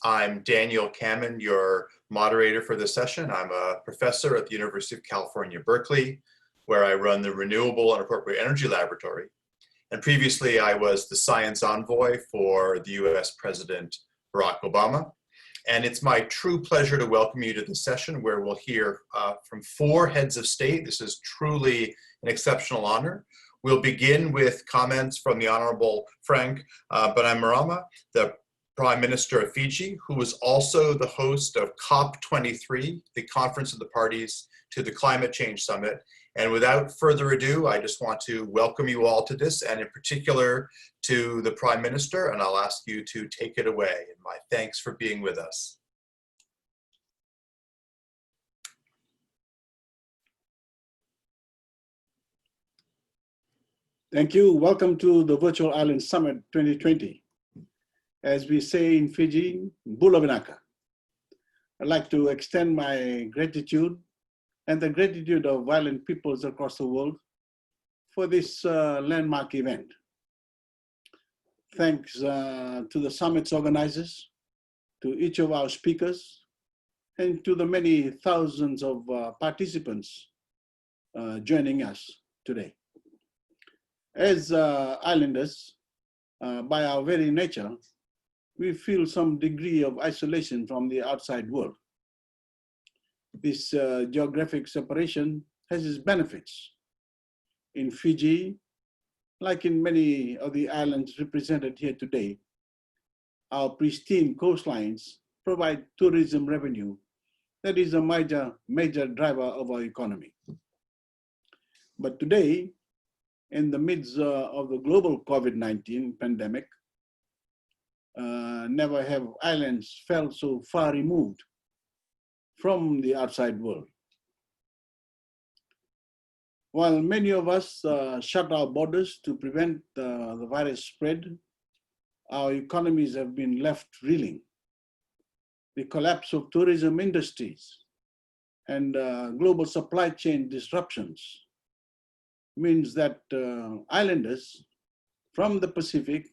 I'm Daniel Kammen, your moderator for this session. I'm a professor at the University of California, Berkeley, where I run the Renewable and Appropriate Energy Laboratory. And previously, I was the science envoy for the US President Barack Obama. And it's my true pleasure to welcome you to this session where we'll hear from 4 heads of state. This is truly an exceptional honor. We'll begin with comments from the Honourable Frank Bainimarama, the Prime Minister of Fiji, who was also the host of COP23, the Conference of the Parties to the Climate Change Summit. And without further ado, I just want to welcome you all to this, and in particular to the Prime Minister, and I'll ask you to take it away. And my thanks for being with us. Thank you. Welcome to the Virtual Island Summit 2020. As we say in Fiji, Bula Vinaka. I'd like to extend my gratitude and the gratitude of violent peoples across the world for this landmark event. Thanks to the summit's organizers, to each of our speakers, and to the many thousands of participants joining us today. As islanders, by our very nature, we feel some degree of isolation from the outside world. This geographic separation has its benefits. In Fiji, like in many of the islands represented here today, our pristine coastlines provide tourism revenue that is a major driver of our economy. But today, in the midst of the global COVID-19 pandemic, never have islands felt so far removed from the outside world. While many of us shut our borders to prevent the virus spread, our economies have been left reeling. The collapse of tourism industries and global supply chain disruptions means that islanders from the Pacific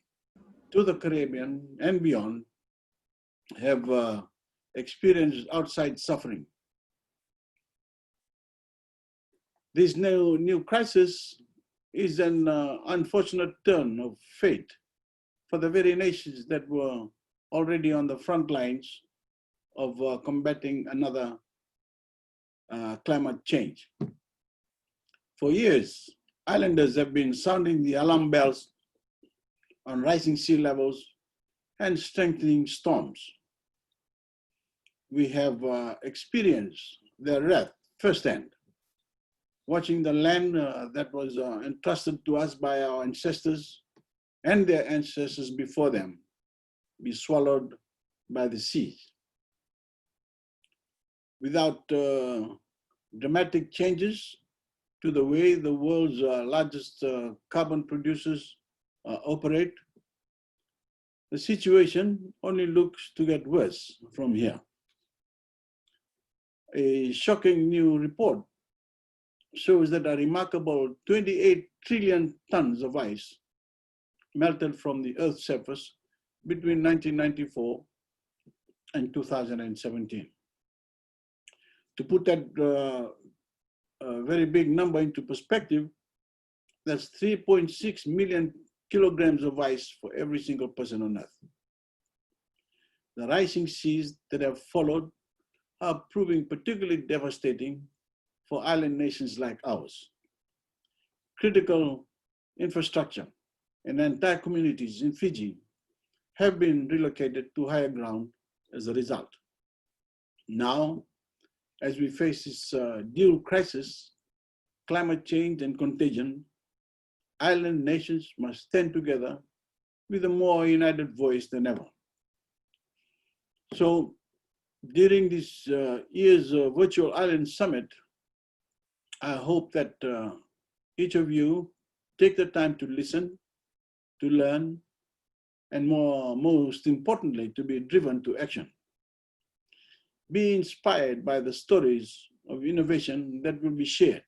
to the Caribbean and beyond have experienced outside suffering. This new crisis is an unfortunate turn of fate for the very nations that were already on the front lines of combating another climate change. For years, islanders have been sounding the alarm bells on rising sea levels and strengthening storms. We have experienced their wrath firsthand, watching the land that was entrusted to us by our ancestors and their ancestors before them be swallowed by the sea. Without dramatic changes to the way the world's largest carbon producers operate, the situation only looks to get worse from here. A shocking new report shows that a remarkable 28 trillion tons of ice melted from the Earth's surface between 1994 and 2017. To put that very big number into perspective, that's 3.6 million kilograms of ice for every single person on Earth. The rising seas that have followed are proving particularly devastating for island nations like ours. Critical infrastructure and entire communities in Fiji have been relocated to higher ground as a result. Now, as we face this dual crisis, climate change and contagion, island nations must stand together with a more united voice than ever. So, during this year's Virtual Island Summit, I hope that each of you take the time to listen, to learn, and most importantly, to be driven to action. Be inspired by the stories of innovation that will be shared,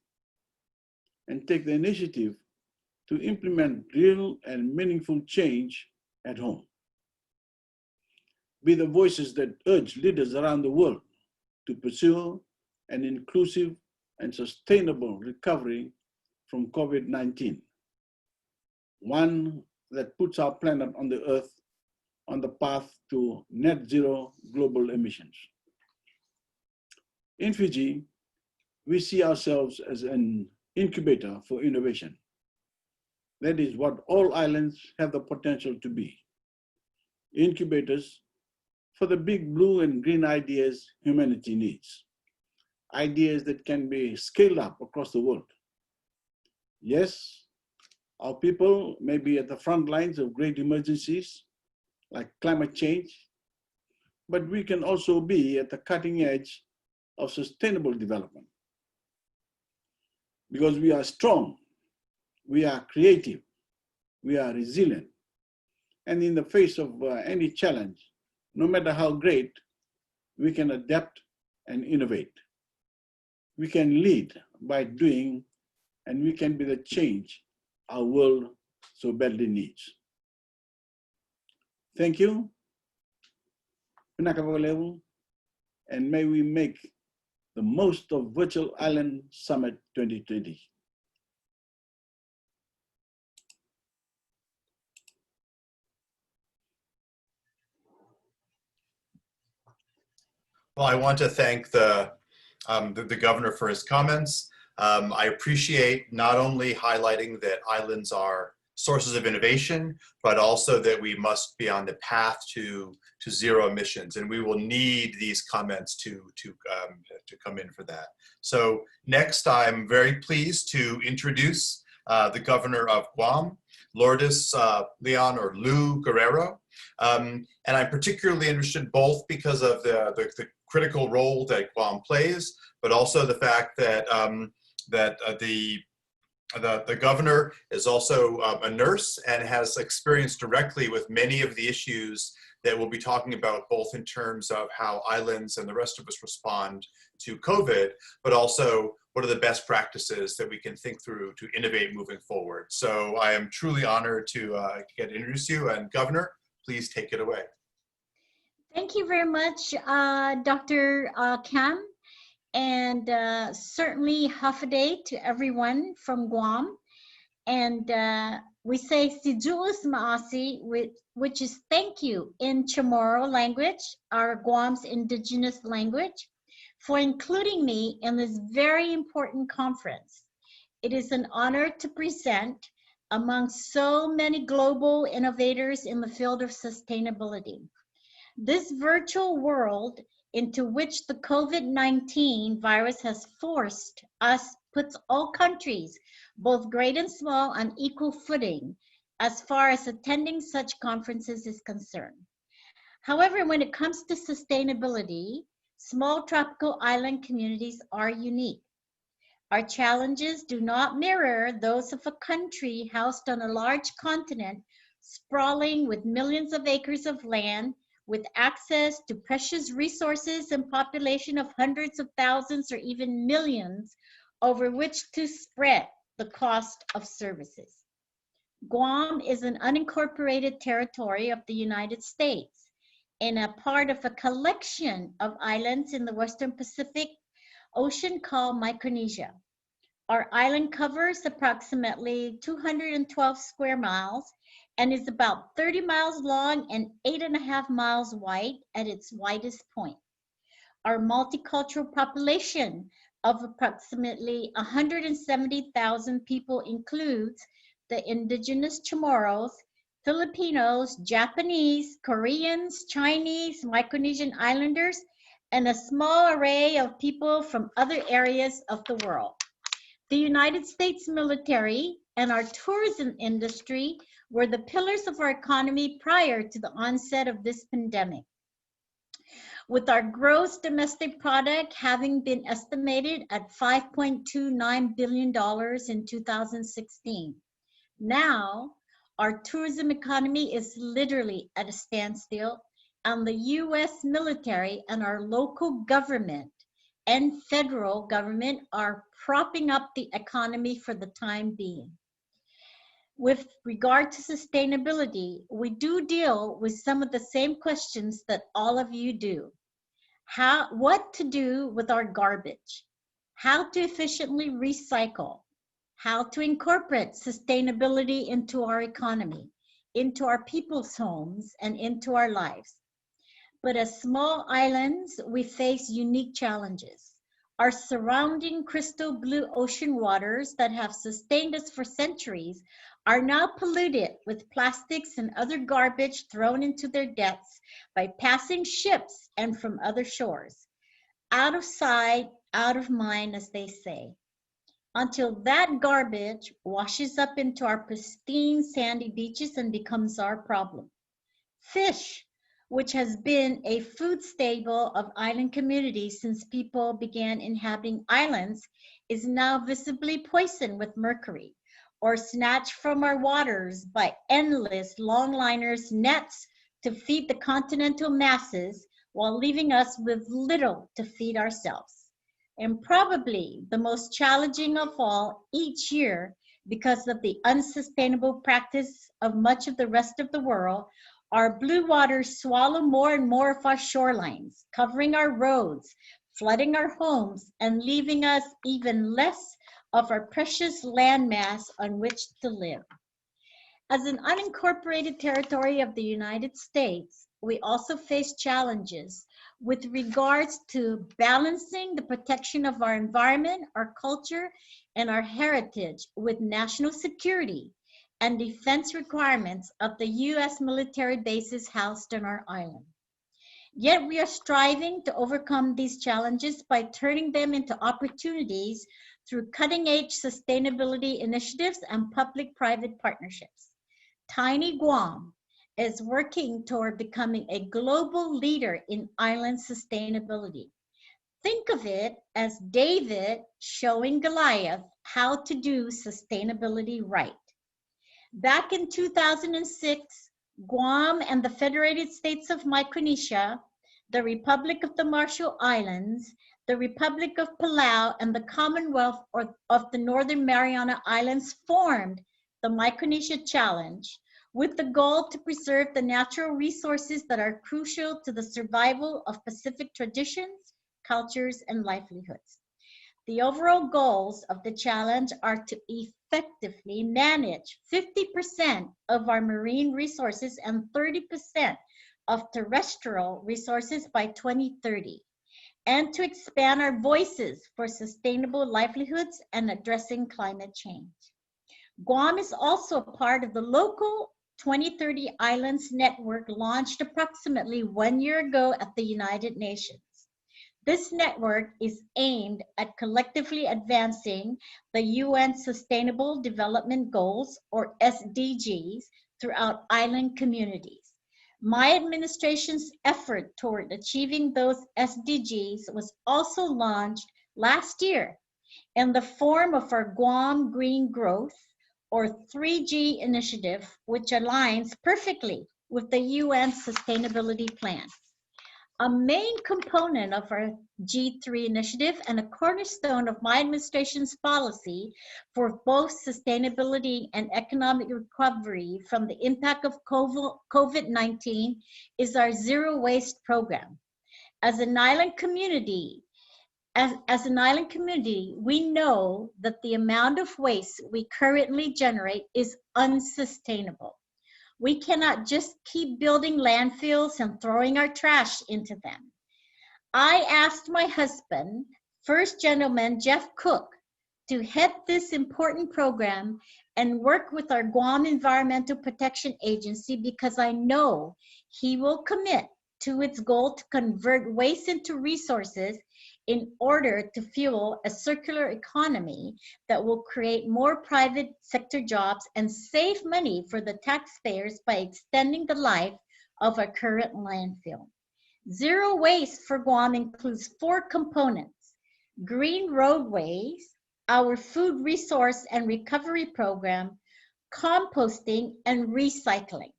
and take the initiative to implement real and meaningful change at home. be the voices that urge leaders around the world to pursue an inclusive and sustainable recovery from COVID-19, one that puts our planet on the earth on the path to net zero global emissions. In Fiji, we see ourselves as an incubator for innovation. That is what all islands have the potential to be. Incubators for the big blue and green ideas humanity needs. Ideas that can be scaled up across the world. Yes, our people may be at the front lines of great emergencies like climate change, but we can also be at the cutting edge of sustainable development. Because we are strong, we are creative, we are resilient, and in the face of any challenge, no matter how great, we can adapt and innovate. We can lead by doing, and we can be the change our world so badly needs. Thank you, and may we make the most of Virtual Island Summit 2020. Well, I want to thank the governor for his comments. I appreciate not only highlighting that islands are sources of innovation, but also that we must be on the path to zero emissions, and we will need these comments to come in for that. So next, I'm very pleased to introduce the governor of Guam, Lourdes Leon or Lou Guerrero, and I'm particularly interested both because of the critical role that Guam plays, but also the fact that the governor is also a nurse and has experience directly with many of the issues that we'll be talking about, both in terms of how islands and the rest of us respond to COVID, but also what are the best practices that we can think through to innovate moving forward. So I am truly honored to get to introduce you, and Governor, please take it away. Thank you very much, Dr. Kam. And certainly Hafaday to everyone from Guam. And we say Sijuus Maasi, which is thank you in Chamorro language, our Guam's indigenous language, for including me in this very important conference. It is an honor to present among so many global innovators in the field of sustainability. This virtual world into which the COVID-19 virus has forced us puts all countries, both great and small, on equal footing as far as attending such conferences is concerned. However, when it comes to sustainability, small tropical island communities are unique. Our challenges do not mirror those of a country housed on a large continent, sprawling with millions of acres of land, with access to precious resources and population of hundreds of thousands or even millions over which to spread the cost of services. Guam is an unincorporated territory of the United States and a part of a collection of islands in the Western Pacific Ocean called Micronesia. Our island covers approximately 212 square miles and is about 30 miles long and 8.5 miles wide at its widest point. Our multicultural population of approximately 170,000 people includes the indigenous Chamorros, Filipinos, Japanese, Koreans, Chinese, Micronesian islanders, and a small array of people from other areas of the world. The United States military and our tourism industry were the pillars of our economy prior to the onset of this pandemic. With our gross domestic product having been estimated at $5.29 billion in 2016. Now, our tourism economy is literally at a standstill, and the US military and our local government and federal government are propping up the economy for the time being. With regard to sustainability, we do deal with some of the same questions that all of you do. What to do with our garbage? How to efficiently recycle? How to incorporate sustainability into our economy, into our people's homes, and into our lives. But as small islands, we face unique challenges. Our surrounding crystal blue ocean waters that have sustained us for centuries are now polluted with plastics and other garbage thrown into their depths by passing ships and from other shores. Out of sight, out of mind, as they say. Until that garbage washes up into our pristine sandy beaches and becomes our problem. Fish, which has been a food staple of island communities since people began inhabiting islands, is now visibly poisoned with mercury, or snatched from our waters by endless longliners' nets to feed the continental masses while leaving us with little to feed ourselves. And probably the most challenging of all each year, because of the unsustainable practice of much of the rest of the world, our blue waters swallow more and more of our shorelines, covering our roads, flooding our homes, and leaving us even less of our precious landmass on which to live. As an unincorporated territory of the United States, we also face challenges with regards to balancing the protection of our environment, our culture, and our heritage with national security and defense requirements of the U.S. military bases housed on our island. Yet we are striving to overcome these challenges by turning them into opportunities through cutting-edge sustainability initiatives and public-private partnerships. Tiny Guam is working toward becoming a global leader in island sustainability. Think of it as David showing Goliath how to do sustainability right. Back in 2006, Guam and the Federated States of Micronesia, the Republic of the Marshall Islands, the Republic of Palau, and the Commonwealth of the Northern Mariana Islands formed the Micronesia Challenge with the goal to preserve the natural resources that are crucial to the survival of Pacific traditions, cultures, and livelihoods. The overall goals of the challenge are to effectively manage 50% of our marine resources and 30% of terrestrial resources by 2030, and to expand our voices for sustainable livelihoods and addressing climate change. Guam is also part of the local 2030 Islands Network launched approximately 1 year ago at the United Nations. This network is aimed at collectively advancing the UN Sustainable Development Goals, or SDGs, throughout island communities. My administration's effort toward achieving those SDGs was also launched last year in the form of our Guam Green Growth, or 3G initiative, which aligns perfectly with the UN Sustainability Plan. A main component of our G3 initiative and a cornerstone of my administration's policy for both sustainability and economic recovery from the impact of COVID-19 is our zero waste program. As an island community, we know that the amount of waste we currently generate is unsustainable. We cannot just keep building landfills and throwing our trash into them. I asked my husband, First Gentleman Jeff Cook, to head this important program and work with our Guam Environmental Protection Agency because I know he will commit to its goal to convert waste into resources in order to fuel a circular economy that will create more private sector jobs and save money for the taxpayers by extending the life of our current landfill. Zero waste for Guam includes 4 components: green roadways, our food resource and recovery program, composting, and recycling.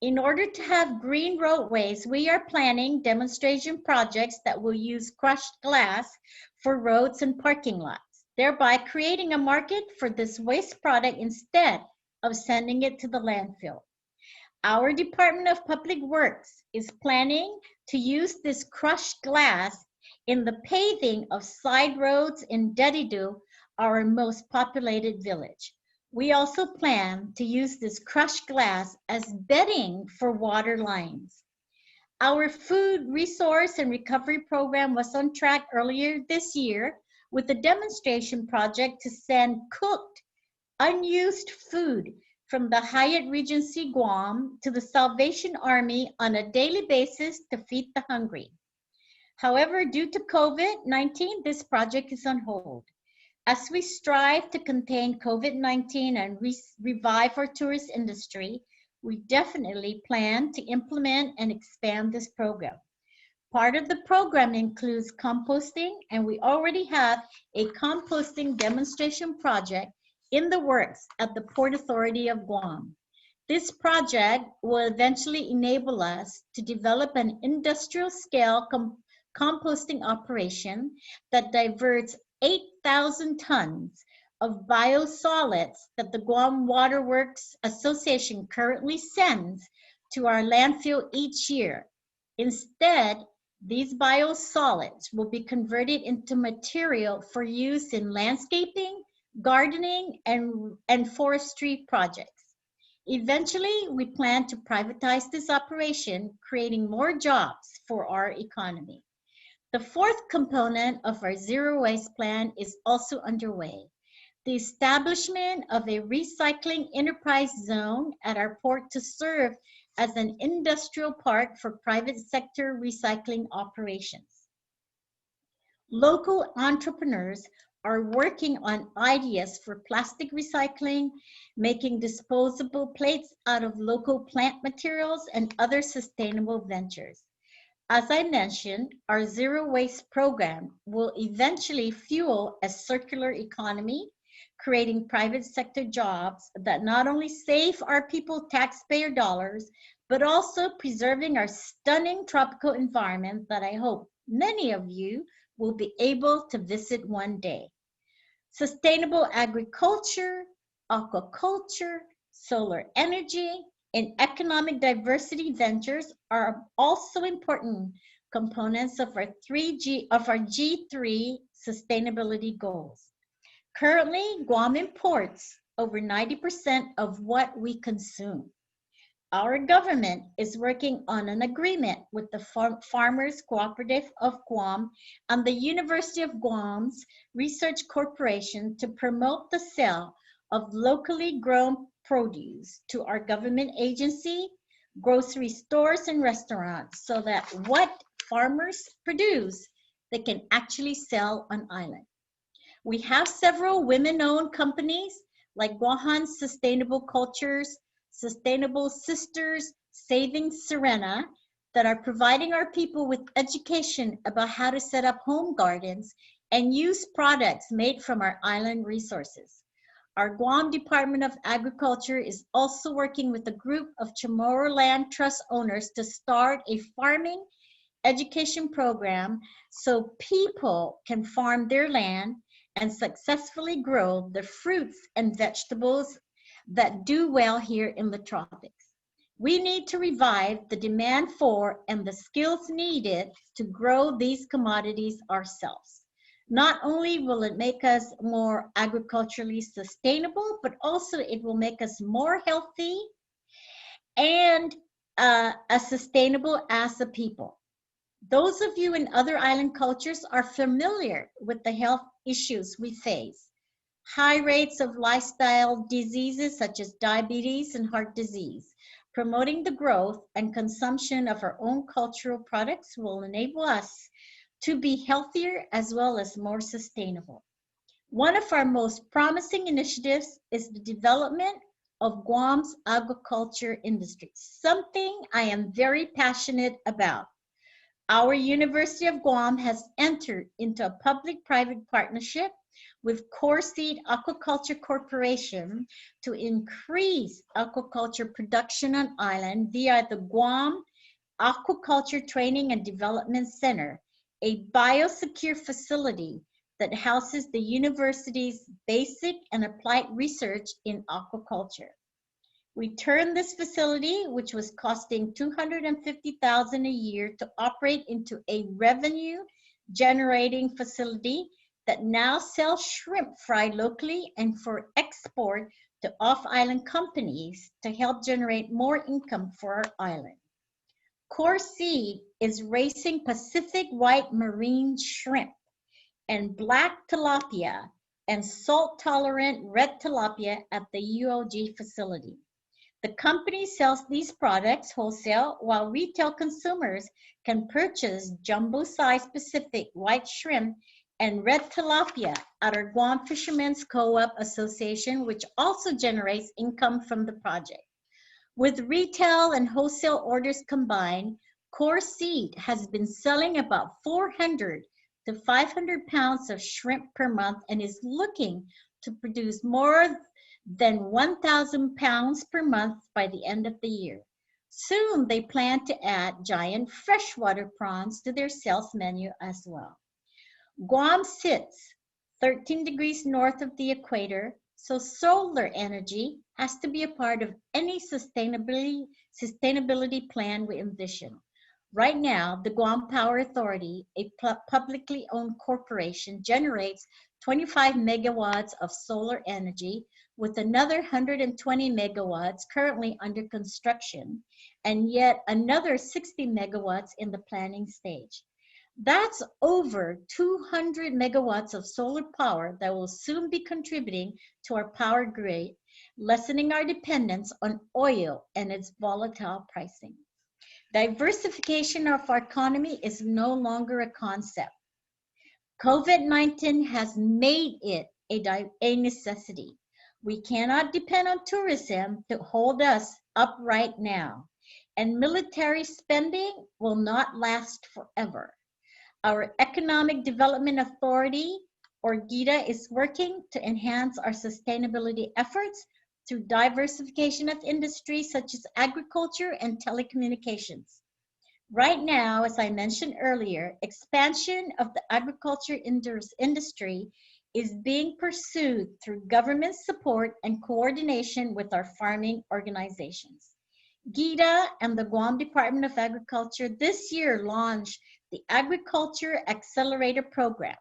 In order to have green roadways, we are planning demonstration projects that will use crushed glass for roads and parking lots, thereby creating a market for this waste product instead of sending it to the landfill. Our Department of Public Works is planning to use this crushed glass in the paving of side roads in Dedidu, our most populated village. We also plan to use this crushed glass as bedding for water lines. Our food resource and recovery program was on track earlier this year with a demonstration project to send cooked, unused food from the Hyatt Regency Guam to the Salvation Army on a daily basis to feed the hungry. However, due to COVID-19, this project is on hold. As we strive to contain COVID-19 and revive our tourist industry, we definitely plan to implement and expand this program. Part of the program includes composting, and we already have a composting demonstration project in the works at the Port Authority of Guam. This project will eventually enable us to develop an industrial scale composting operation that diverts 8,000 tons of biosolids that the Guam Waterworks Association currently sends to our landfill each year. Instead, these biosolids will be converted into material for use in landscaping, gardening, and forestry projects. Eventually, we plan to privatize this operation, creating more jobs for our economy. The fourth component of our zero waste plan is also underway. The establishment of a recycling enterprise zone at our port to serve as an industrial park for private sector recycling operations. Local entrepreneurs are working on ideas for plastic recycling, making disposable plates out of local plant materials, and other sustainable ventures. As I mentioned, our zero waste program will eventually fuel a circular economy, creating private sector jobs that not only save our people taxpayer dollars, but also preserving our stunning tropical environment that I hope many of you will be able to visit one day. Sustainable agriculture, aquaculture, solar energy, and economic diversity ventures are also important components of our G3 sustainability goals. Currently, Guam imports over 90% of what we consume. Our government is working on an agreement with the Farmers Cooperative of Guam and the University of Guam's Research Corporation to promote the sale of locally grown produce to our government agency, grocery stores, and restaurants so that what farmers produce, they can actually sell on island. We have several women-owned companies like Guahan Sustainable Cultures, Sustainable Sisters, Saving Serena, that are providing our people with education about how to set up home gardens and use products made from our island resources. Our Guam Department of Agriculture is also working with a group of Chamorro Land Trust owners to start a farming education program so people can farm their land and successfully grow the fruits and vegetables that do well here in the tropics. We need to revive the demand for and the skills needed to grow these commodities ourselves. Not only will it make us more agriculturally sustainable, but also it will make us more healthy and as sustainable as a people. Those of you in other island cultures are familiar with the health issues we face. High rates of lifestyle diseases such as diabetes and heart disease. Promoting the growth and consumption of our own cultural products will enable us to be healthier as well as more sustainable. One of our most promising initiatives is the development of Guam's agriculture industry, something I am very passionate about. Our University of Guam has entered into a public-private partnership with Core Seed Aquaculture Corporation to increase aquaculture production on island via the Guam Aquaculture Training and Development Center, a biosecure facility that houses the university's basic and applied research in aquaculture. We turned this facility, which was costing $250,000 a year to operate, into a revenue generating facility that now sells shrimp fried locally and for export to off-island companies to help generate more income for our island. Core Seed is raising Pacific white marine shrimp and black tilapia and salt-tolerant red tilapia at the ULG facility. The company sells these products wholesale, while retail consumers can purchase jumbo-sized Pacific white shrimp and red tilapia at our Guam Fishermen's Co-op Association, which also generates income from the project. With retail and wholesale orders combined, Core Seed has been selling about 400 to 500 pounds of shrimp per month and is looking to produce more than 1,000 pounds per month by the end of the year. Soon, they plan to add giant freshwater prawns to their sales menu as well. Guam sits 13 degrees north of the equator, so solar energy has to be a part of any sustainability plan we envision. Right now, the Guam Power Authority, a publicly owned corporation, generates 25 megawatts of solar energy, with another 120 megawatts currently under construction, and yet another 60 megawatts in the planning stage. That's over 200 megawatts of solar power that will soon be contributing to our power grid, lessening our dependence on oil and its volatile pricing. Diversification of our economy is no longer a concept. COVID-19 has made it a necessity. We cannot depend on tourism to hold us up right now, and military spending will not last forever. Our Economic Development Authority, or GIDA, is working to enhance our sustainability efforts through diversification of industries such as agriculture and telecommunications. Right now, as I mentioned earlier, expansion of the agriculture industry is being pursued through government support and coordination with our farming organizations. GIDA and the Guam Department of Agriculture this year launched the Agriculture Accelerator Program,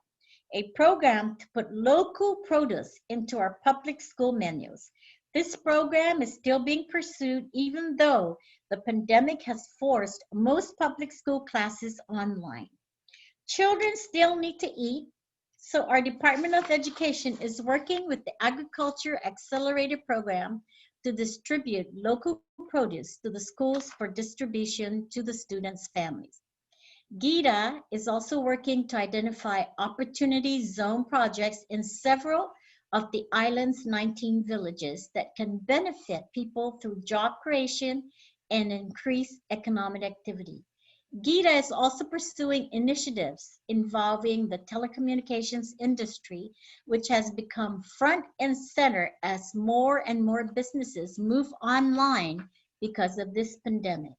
a program to put local produce into our public school menus. This program is still being pursued even though the pandemic has forced most public school classes online. Children still need to eat, so our Department of Education is working with the Agriculture Accelerator Program to distribute local produce to the schools for distribution to the students' families. GIDA is also working to identify opportunity zone projects in several of the island's 19 villages that can benefit people through job creation and increase economic activity. GIDA is also pursuing initiatives involving the telecommunications industry, which has become front and center as more and more businesses move online because of this pandemic.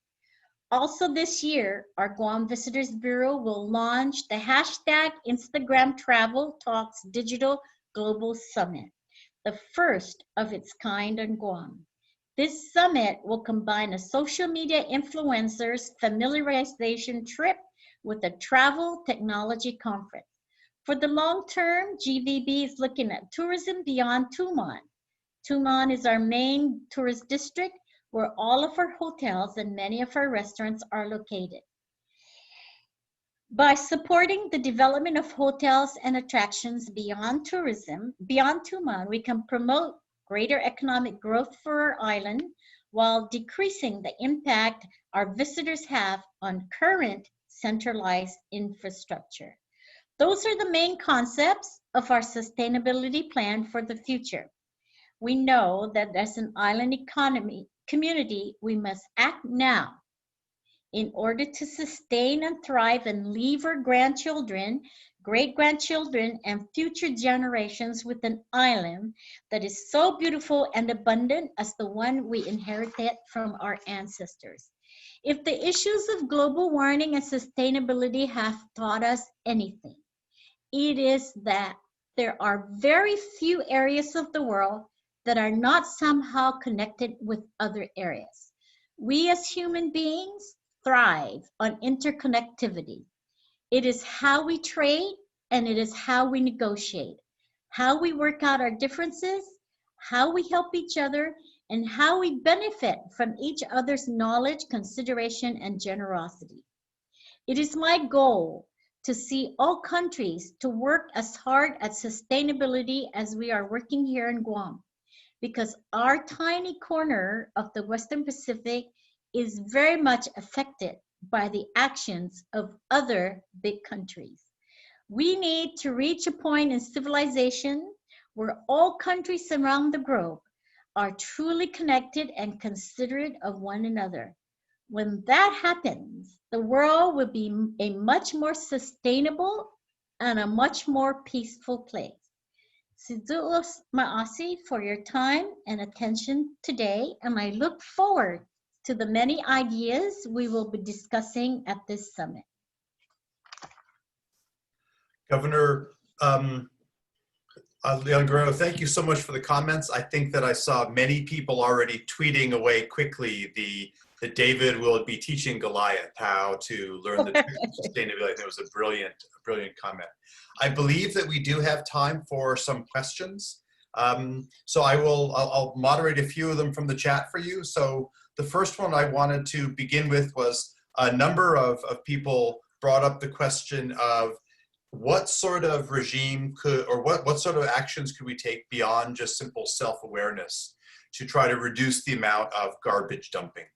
Also this year, our Guam Visitors Bureau will launch the hashtag Instagram Travel Talks Digital Global Summit, the first of its kind on Guam. This summit will combine a social media influencers familiarization trip with a travel technology conference. For the long term, GVB is looking at tourism beyond Tumon. Tumon is our main tourist district where all of our hotels and many of our restaurants are located. By supporting the development of hotels and attractions beyond tourism, beyond Tumon, we can promote greater economic growth for our island while decreasing the impact our visitors have on current centralized infrastructure. Those are the main concepts of our sustainability plan for the future. We know that as an island community, we must act now in order to sustain and thrive and leave our grandchildren, great-grandchildren, and future generations with an island that is so beautiful and abundant as the one we inherited from our ancestors. If the issues of global warming and sustainability have taught us anything, it is that there are very few areas of the world that are not somehow connected with other areas. We as human beings thrive on interconnectivity. It is how we trade and it is how we negotiate, how we work out our differences, how we help each other, and how we benefit from each other's knowledge, consideration, and generosity. It is my goal to see all countries to work as hard at sustainability as we are working here in Guam, because our tiny corner of the Western Pacific is very much affected by the actions of other big countries. We need to reach a point in civilization where all countries around the globe are truly connected and considerate of one another. When that happens, the world will be a much more sustainable and a much more peaceful place. Siduos Maasi for your time and attention today, and I look forward to the many ideas we will be discussing at this summit. Governor Leon Guerrero, thank you so much for the comments. I think that I saw many people already tweeting away quickly that David will be teaching Goliath how to learn the tricks of sustainability. I think it was a brilliant comment. I believe that we do have time for some questions. So I'll moderate a few of them from the chat for you. So the first one I wanted to begin with was a number of people brought up the question of what sort of regime could, or what sort of actions could we take beyond just simple self-awareness to try to reduce the amount of garbage dumping?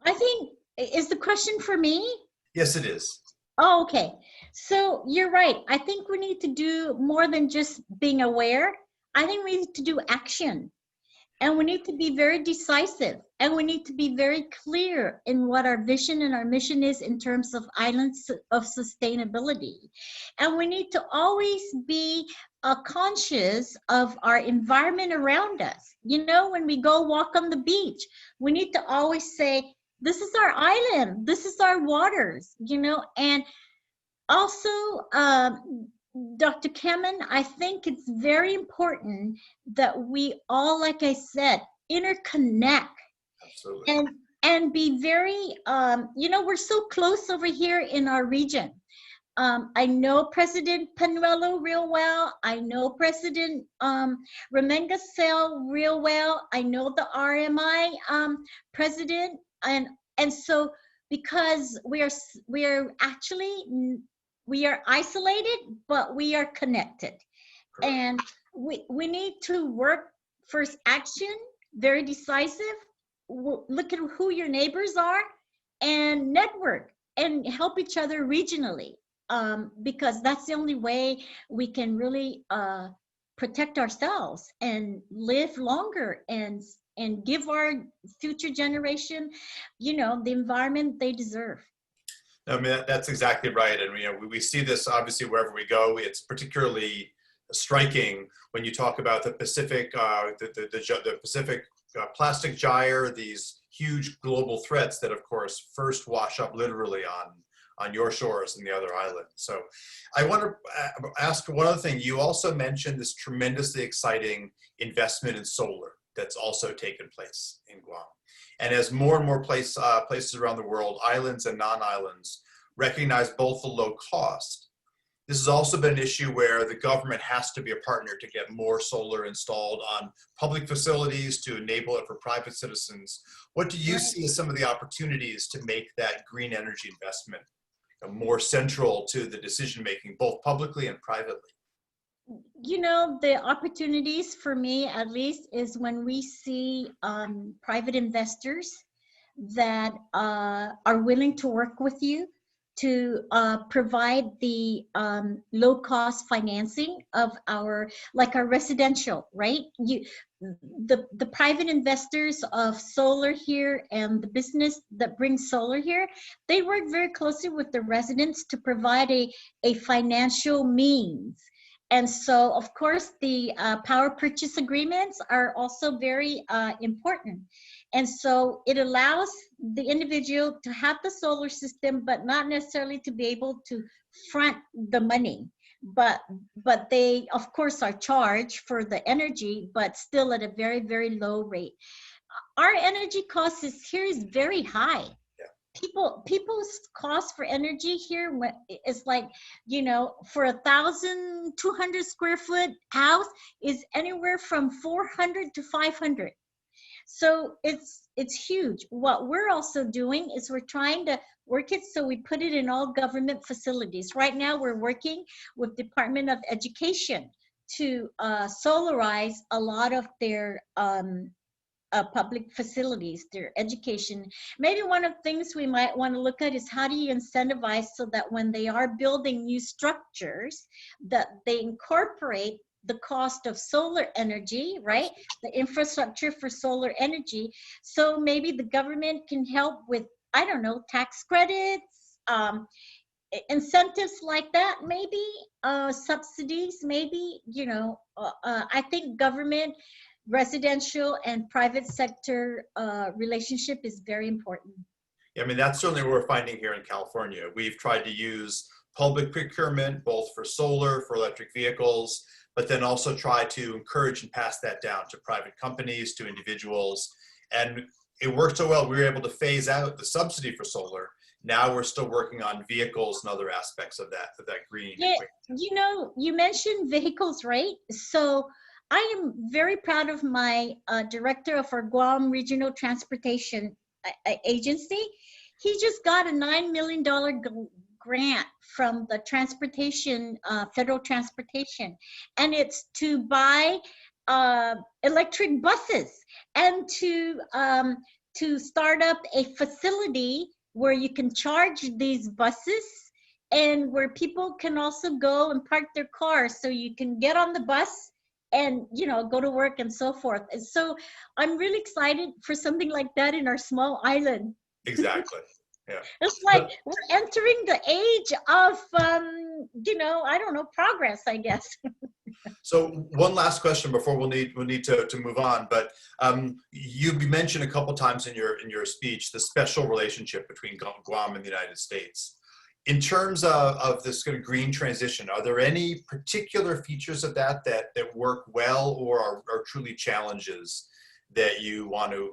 I think, is the question for me? Yes, it is. Oh, okay. So you're right. I think we need to do more than just being aware. I think we need to do action. And we need to be very decisive. And we need to be very clear in what our vision and our mission is in terms of islands of sustainability. And we need to always be conscious of our environment around us. You know, when we go walk on the beach, we need to always say, this is our island, this is our waters, you know. And also, Dr. Kammen, I think it's very important that we all, like I said, interconnect. Absolutely. And be very, you know, we're so close over here in our region. I know President Panuelo real well. I know President Remengesel real well. I know the RMI president, and so because we are isolated, but we are connected. Correct. And we need to work first action, very decisive. Look at who your neighbors are and network and help each other regionally, because that's the only way we can really protect ourselves and live longer and give our future generation, you know, the environment they deserve. I mean, that's exactly right. And you know, we see this obviously wherever we go. It's particularly striking when you talk about the Pacific, the Pacific plastic gyre, these huge global threats that, of course, first wash up literally on your shores and the other islands. So I want to ask one other thing. You also mentioned this tremendously exciting investment in solar that's also taken place in Guam. And as more and more places around the world, islands and non-islands, recognize both the low cost. This has also been an issue where the government has to be a partner to get more solar installed on public facilities to enable it for private citizens. What do you see as some of the opportunities to make that green energy investment more central to the decision-making, both publicly and privately? You know, the opportunities for me, at least, is when we see private investors that are willing to work with you to provide the low-cost financing of our residential, right? The private investors of solar here and the business that brings solar here, they work very closely with the residents to provide a financial means. And so, of course, the power purchase agreements are also very important. And so it allows the individual to have the solar system, but not necessarily to be able to front the money. but they of course are charged for the energy, but still at a very, very low rate. Our energy cost here is very high. People's cost for energy here is like, you know, for 1,200 square foot house is anywhere from 400 to 500. So it's huge. What we're also doing is we're trying to work it so we put it in all government facilities. Right now we're working with Department of Education to solarize a lot of their public facilities, their education. Maybe one of the things we might want to look at is how do you incentivize so that when they are building new structures, that they incorporate the cost of solar energy, right? The infrastructure for solar energy. So maybe the government can help with, I don't know, tax credits, incentives like that, maybe subsidies, maybe, you know, I think government, residential and private sector relationship is very important. Yeah, I mean, that's certainly what we're finding here in California. We've tried to use public procurement, both for solar, for electric vehicles, but then also try to encourage and pass that down to private companies, to individuals. And it worked so well, we were able to phase out the subsidy for solar. Now we're still working on vehicles and other aspects of that green. Yeah, you know, you mentioned vehicles, right? So I am very proud of my director of our Guam Regional Transportation Agency. He just got a $9 million grant from the transportation, federal transportation, and it's to buy electric buses and to start up a facility where you can charge these buses and where people can also go and park their cars, so you can get on the bus and, you know, go to work and so forth. And so I'm really excited for something like that in our small island. Exactly. Yeah. It's like we're entering the age of, you know, I don't know, progress, I guess. So one last question before we'll need to move on. But you mentioned a couple times in your speech the special relationship between Guam and the United States. In terms of this kind of green transition, are there any particular features of that work well, or are truly challenges that you want to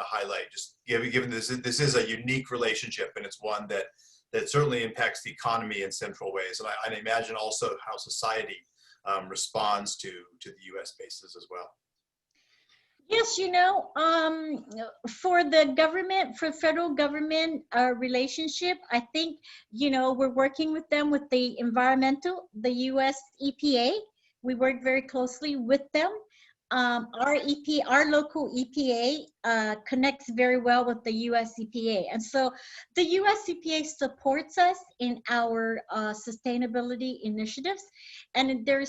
highlight? Just given this is a unique relationship, and it's one that certainly impacts the economy in central ways, and I imagine also how society responds to the U.S. bases as well. Yes, you know, for the government, for federal government relationship, I think, you know, we're working with them with the the U.S. EPA. We work very closely with them. Our local EPA connects very well with the US EPA. And so the US EPA supports us in our sustainability initiatives. And they're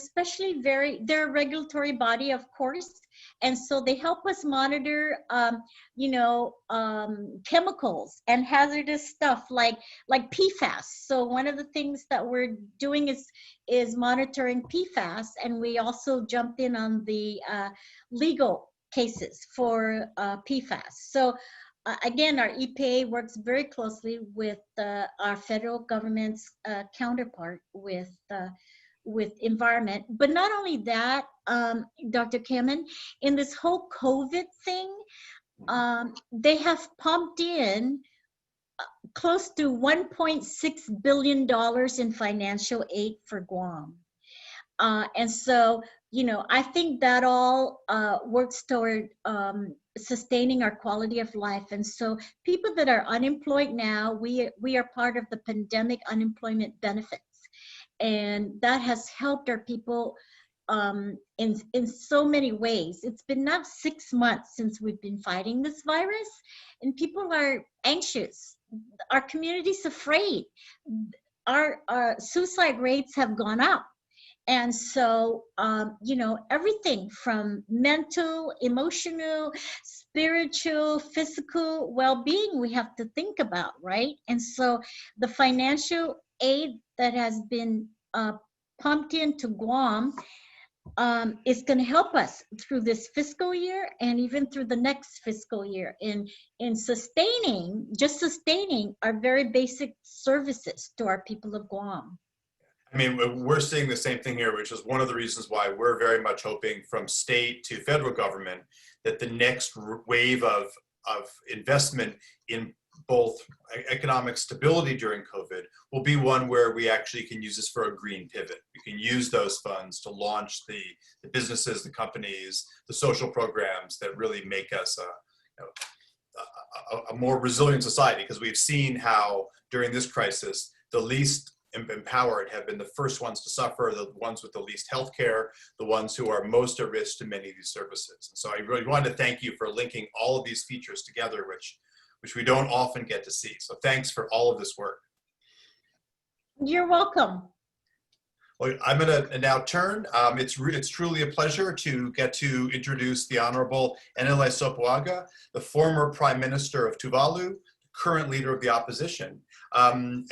they're a regulatory body, of course. And so they help us monitor, you know, chemicals and hazardous stuff like PFAS. So one of the things that we're doing is monitoring PFAS, and we also jumped in on the legal cases for PFAS. So again, our EPA works very closely with our federal government's counterpart with environment. But not only that, Dr. Kammen, in this whole COVID thing, they have pumped in close to $1.6 billion in financial aid for Guam. And so, you know, I think that all works toward sustaining our quality of life. And so people that are unemployed now, we are part of the pandemic unemployment benefits. And that has helped our people in so many ways. It's been now 6 months since we've been fighting this virus, and people are anxious. Our community's afraid. Our suicide rates have gone up. And so, you know, everything from mental, emotional, spiritual, physical well-being we have to think about, right? And so the financial aid that has been pumped into Guam is going to help us through this fiscal year and even through the next fiscal year in sustaining our very basic services to our people of Guam. I mean, we're seeing the same thing here, which is one of the reasons why we're very much hoping from state to federal government that the next wave of investment in both economic stability during COVID will be one where we actually can use this for a green pivot. We can use those funds to launch the businesses, the companies, the social programs that really make us a more resilient society, because we've seen how during this crisis, the least empowered have been the first ones to suffer, the ones with the least health care, the ones who are most at risk to many of these services. And so I really wanted to thank you for linking all of these features together, which we don't often get to see. So thanks for all of this work. You're welcome. Well, I'm going to now turn. It's truly a pleasure to get to introduce the Honourable Enele Sopoaga, the former Prime Minister of Tuvalu, current leader of the opposition. And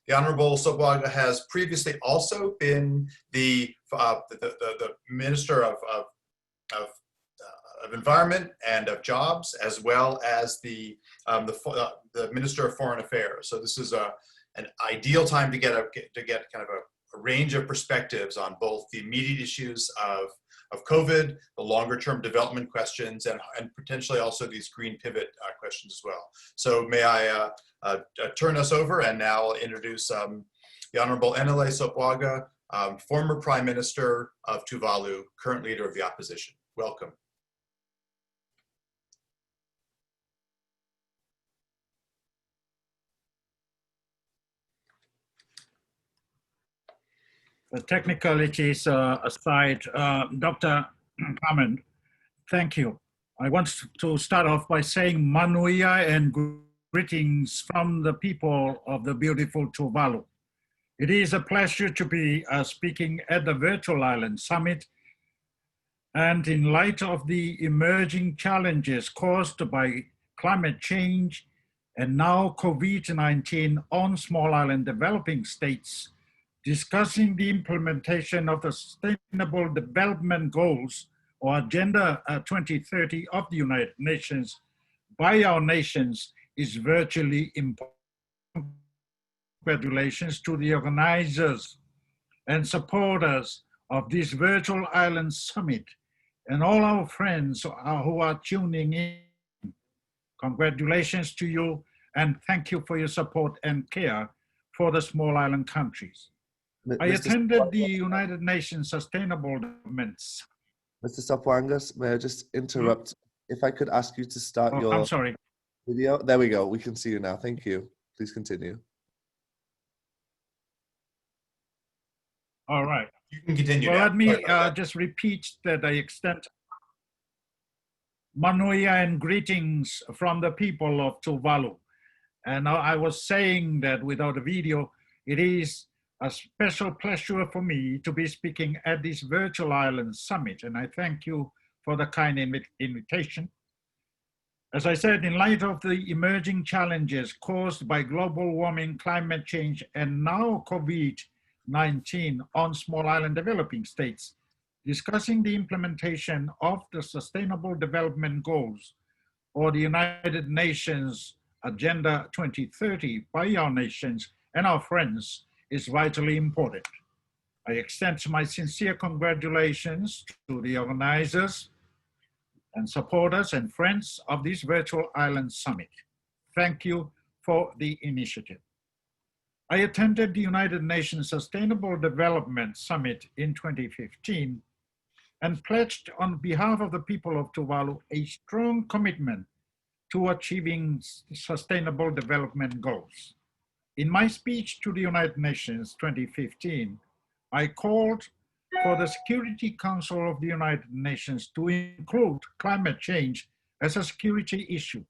the Honourable Sopoaga has previously also been the Minister of Environment and of Jobs, as well as the Minister of Foreign Affairs. So this is an ideal time to get kind of a range of perspectives on both the immediate issues of COVID, the longer term development questions, and potentially also these green pivot questions as well. So may I turn us over and now introduce the Honourable Enele Sopoaga, former Prime Minister of Tuvalu, current leader of the opposition. Welcome. The technicalities aside, Dr. Kammen, thank you. I want to start off by saying Manuia and greetings from the people of the beautiful Tuvalu. It is a pleasure to be speaking at the Virtual Island Summit. And in light of the emerging challenges caused by climate change and now COVID-19 on small island developing states, discussing the implementation of the Sustainable Development Goals, or Agenda 2030 of the United Nations by our nations is virtually impossible. Congratulations to the organizers and supporters of this Virtual Island Summit and all our friends who are tuning in. Congratulations to you, and thank you for your support and care for the small island countries. I attended the United Nations Sustainable Development. Mr. Sopoaga, may I just interrupt? If I could ask you to start your I'm sorry. video. There we go. We can see you now. Thank you. Please continue. All right. You can continue. Well, now. let me just repeat that I extend Manuia and greetings from the people of Tuvalu. And I was saying that without a video, it is a special pleasure for me to be speaking at this Virtual Island Summit, and I thank you for the kind invitation. As I said, in light of the emerging challenges caused by global warming, climate change, and now COVID-19 on small island developing states, discussing the implementation of the Sustainable Development Goals, or the United Nations Agenda 2030 by our nations and our friends, is vitally important. I extend my sincere congratulations to the organizers and supporters and friends of this Virtual Island Summit. Thank you for the initiative. I attended the United Nations Sustainable Development Summit in 2015 and pledged on behalf of the people of Tuvalu a strong commitment to achieving sustainable development goals. In my speech to the United Nations 2015, I called for the Security Council of the United Nations to include climate change as a security issue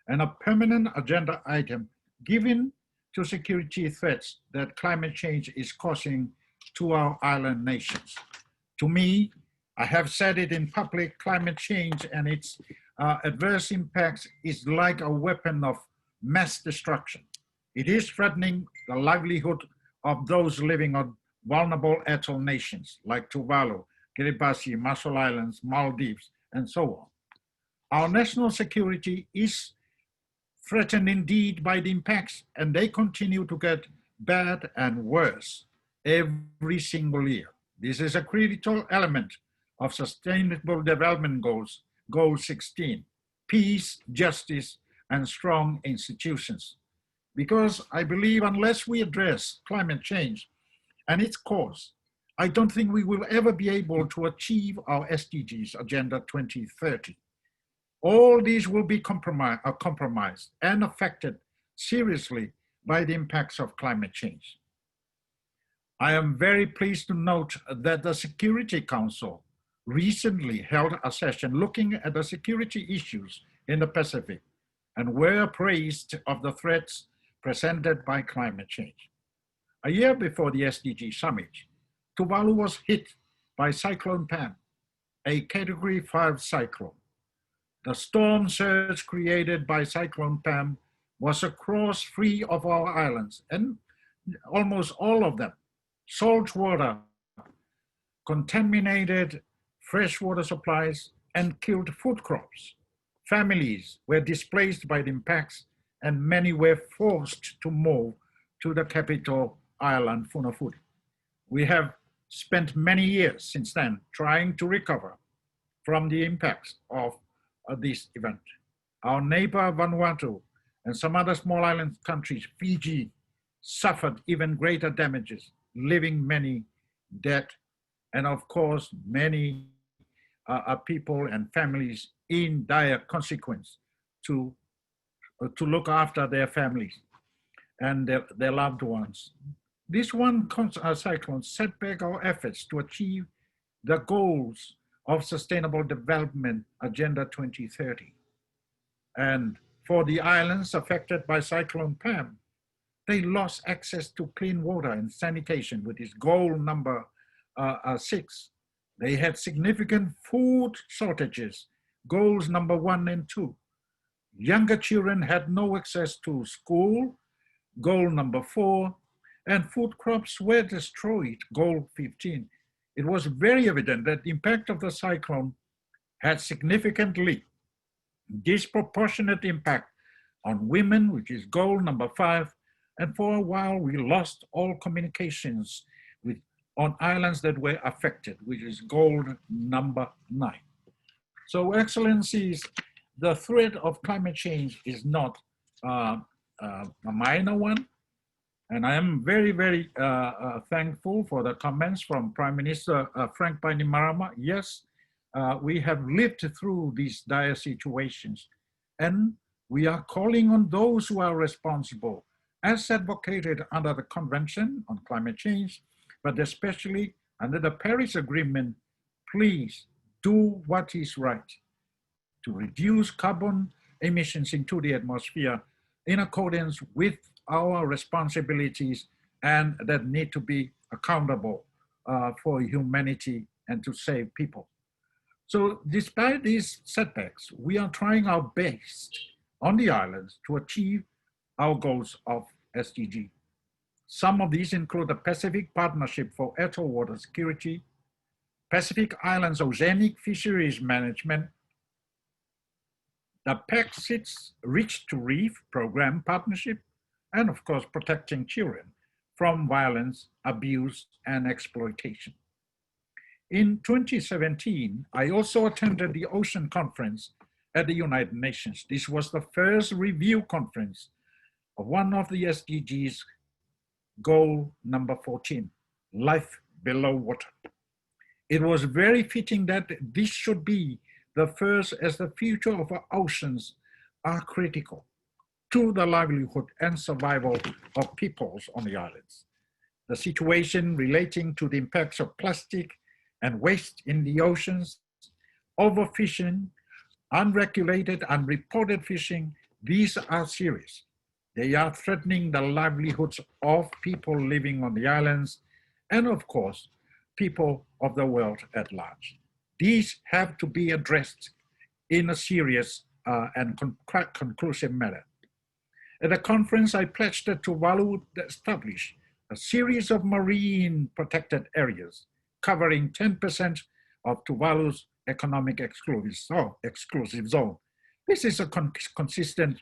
and a permanent agenda item given to security threats that climate change is causing to our island nations. To me, I have said it in public, climate change and its adverse impacts is like a weapon of mass destruction. It is threatening the livelihood of those living on vulnerable atoll nations like Tuvalu, Kiribati, Marshall Islands, Maldives, and so on. Our national security is threatened indeed by the impacts, and they continue to get bad and worse. every single year. This is a critical element of Sustainable Development Goals, Goal 16, peace, justice, and strong institutions. Because I believe unless we address climate change and its cause, I don't think we will ever be able to achieve our SDGs Agenda 2030. All these will be compromised and affected seriously by the impacts of climate change. I am very pleased to note that the Security Council recently held a session looking at the security issues in the Pacific and were appraised of the threats presented by climate change. A year before the SDG summit, Tuvalu was hit by Cyclone Pam, a Category 5 cyclone. The storm surge created by Cyclone Pam was across 3 of our islands, and almost all of them, salt water, contaminated freshwater supplies, and killed food crops. Families were displaced by the impacts, and many were forced to move to the capital island, Funafuti. We have spent many years since then trying to recover from the impacts of this event. Our neighbor Vanuatu and some other small island countries, Fiji, suffered even greater damages, leaving many dead, and of course, many people and families in dire consequence to look after their families and their loved ones. This one cyclone set back our efforts to achieve the goals of Sustainable Development Agenda 2030. And for the islands affected by Cyclone Pam, they lost access to clean water and sanitation, which is goal number 6. They had significant food shortages, goals number 1 and 2. Younger children had no access to school, goal number 4, and food crops were destroyed, goal 15. It was very evident that the impact of the cyclone had significantly disproportionate impact on women, which is goal number 5, and for a while we lost all communications on islands that were affected, which is goal number 9. So, Excellencies, the threat of climate change is not a minor one. And I am very, very thankful for the comments from Prime Minister Frank Bainimarama. Yes, we have lived through these dire situations, and we are calling on those who are responsible, as advocated under the Convention on Climate Change, but especially under the Paris Agreement. Please do what is right to reduce carbon emissions into the atmosphere in accordance with our responsibilities and that need to be accountable for humanity and to save people. So despite these setbacks, we are trying our best on the islands to achieve our goals of SDG. Some of these include the Pacific Partnership for Atoll Water Security, Pacific Islands Oceanic Fisheries Management, the PAC-6 Reach to Reef Program Partnership, and of course, protecting children from violence, abuse, and exploitation. In 2017, I also attended the Ocean Conference at the United Nations. This was the first review conference of one of the SDGs, goal number 14, life below water. It was very fitting that this should be the first, as the future of our oceans are critical to the livelihood and survival of peoples on the islands. The situation relating to the impacts of plastic and waste in the oceans, overfishing, unregulated, unreported fishing, these are serious. They are threatening the livelihoods of people living on the islands and, of course, people of the world at large. These have to be addressed in a serious and conclusive manner. At the conference, I pledged that Tuvalu would establish a series of marine protected areas covering 10% of Tuvalu's economic exclusive zone. This is consistent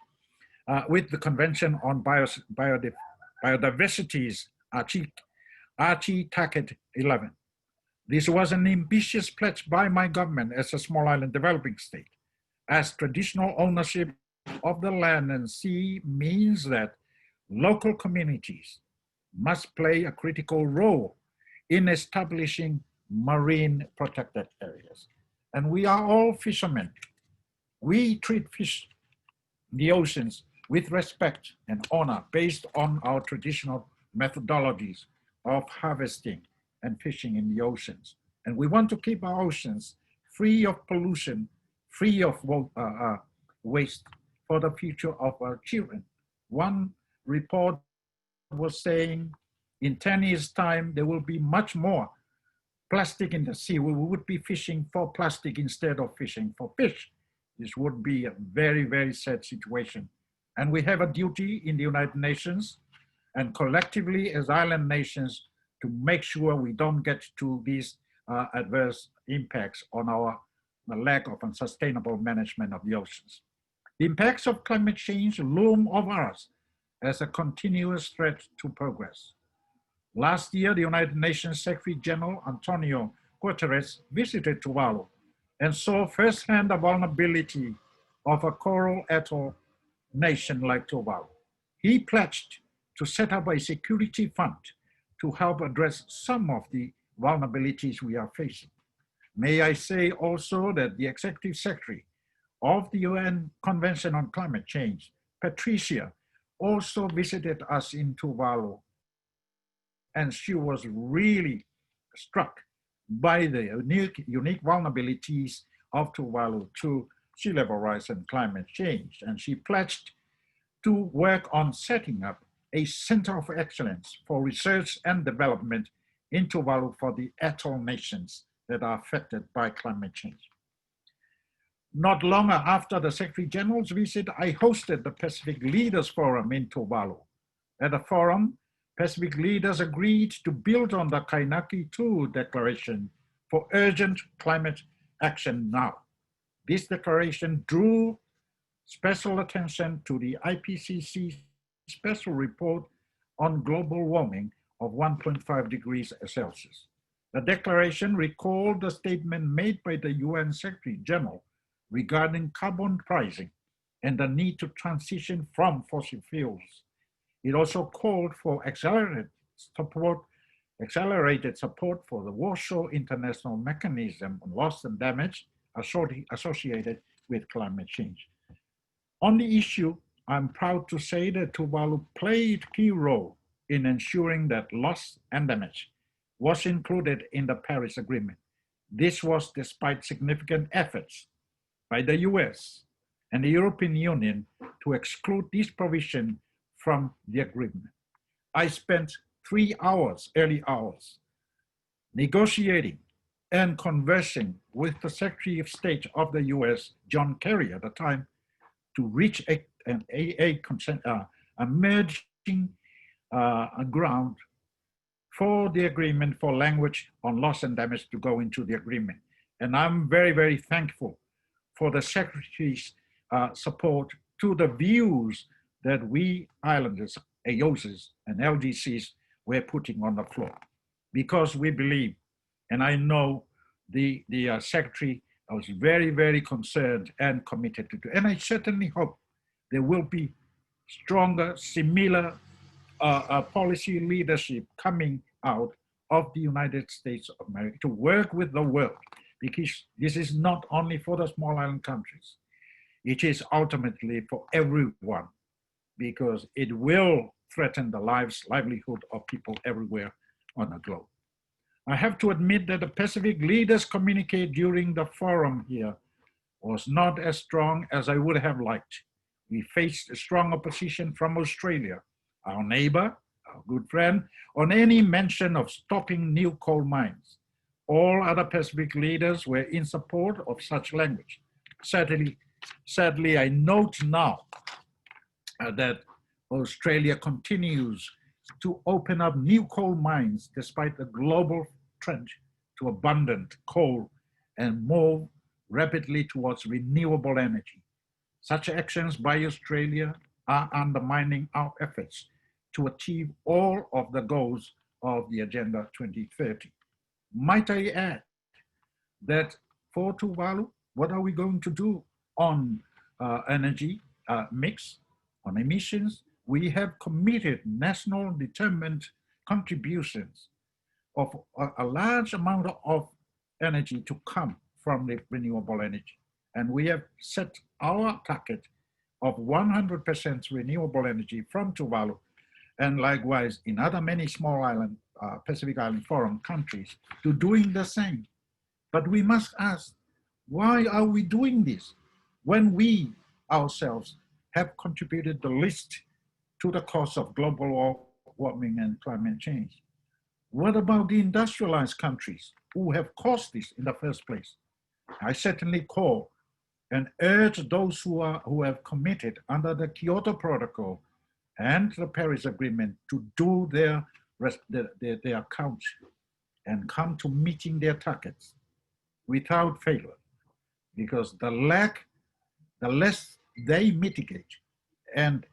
with the Convention on Biodiversity's RT Target 11. This was an ambitious pledge by my government as a small island developing state, as traditional ownership of the land and sea means that local communities must play a critical role in establishing marine protected areas. And we are all fishermen. We treat fish in the oceans with respect and honor based on our traditional methodologies of harvesting and fishing in the oceans. And we want to keep our oceans free of pollution, free of waste for the future of our children. One report was saying in 10 years' time, there will be much more plastic in the sea. We would be fishing for plastic instead of fishing for fish. This would be a very, very sad situation. And we have a duty in the United Nations and collectively as island nations to make sure we don't get to these adverse impacts on the lack of unsustainable management of the oceans. The impacts of climate change loom over us as a continuous threat to progress. Last year, the United Nations Secretary General Antonio Guterres visited Tuvalu and saw firsthand the vulnerability of a coral atoll nation like Tuvalu. He pledged to set up a security fund to help address some of the vulnerabilities we are facing. May I say also that the Executive Secretary of the UN Convention on Climate Change, Patricia, also visited us in Tuvalu, and she was really struck by the unique vulnerabilities of Tuvalu to sea level rise and climate change. And she pledged to work on setting up a center of excellence for research and development in Tuvalu for the atoll nations that are affected by climate change. Not long after the Secretary General's visit, I hosted the Pacific Leaders Forum in Tuvalu. At the forum, Pacific leaders agreed to build on the Kainaki II Declaration for urgent climate action now. This declaration drew special attention to the IPCC special report on global warming of 1.5 degrees Celsius. The declaration recalled the statement made by the UN Secretary General regarding carbon pricing and the need to transition from fossil fuels. It also called for accelerated support for the Warsaw International Mechanism on loss and damage associated with climate change. On the issue, I'm proud to say that Tuvalu played a key role in ensuring that loss and damage was included in the Paris Agreement. This was despite significant efforts by the US and the European Union to exclude this provision from the agreement. I spent 3 hours, early hours, negotiating and conversing with the Secretary of State of the US, John Kerry at the time, to reach a merging ground for the agreement for language on loss and damage to go into the agreement. And I'm very, very thankful for the Secretary's support to the views that we islanders, AOSs and LDCs were putting on the floor. Because we believe, and I know the Secretary was very, very concerned and committed to do, and I certainly hope there will be stronger, similar policy leadership coming out of the United States of America to work with the world, because this is not only for the small island countries, it is ultimately for everyone, because it will threaten the livelihood of people everywhere on the globe. I have to admit that the Pacific leaders' communique during the forum here was not as strong as I would have liked. We faced a strong opposition from Australia, our neighbor, our good friend, on any mention of stopping new coal mines. All other Pacific leaders were in support of such language. Sadly, I note now that Australia continues to open up new coal mines despite the global trend to abundant coal and move rapidly towards renewable energy. Such actions by Australia are undermining our efforts to achieve all of the goals of the Agenda 2030. Might I add that for Tuvalu, what are we going to do on energy mix, on emissions? We have committed national determined contributions of a large amount of energy to come from the renewable energy. And we have set our target of 100% renewable energy from Tuvalu, and likewise in other many small island, Pacific Island Forum countries, to doing the same. But we must ask, why are we doing this when we ourselves have contributed the least to the cause of global warming and climate change? What about the industrialized countries who have caused this in the first place? I certainly call and urge those who have committed under the Kyoto Protocol and the Paris Agreement to do their account and come to meeting their targets without failure, because the less they mitigate and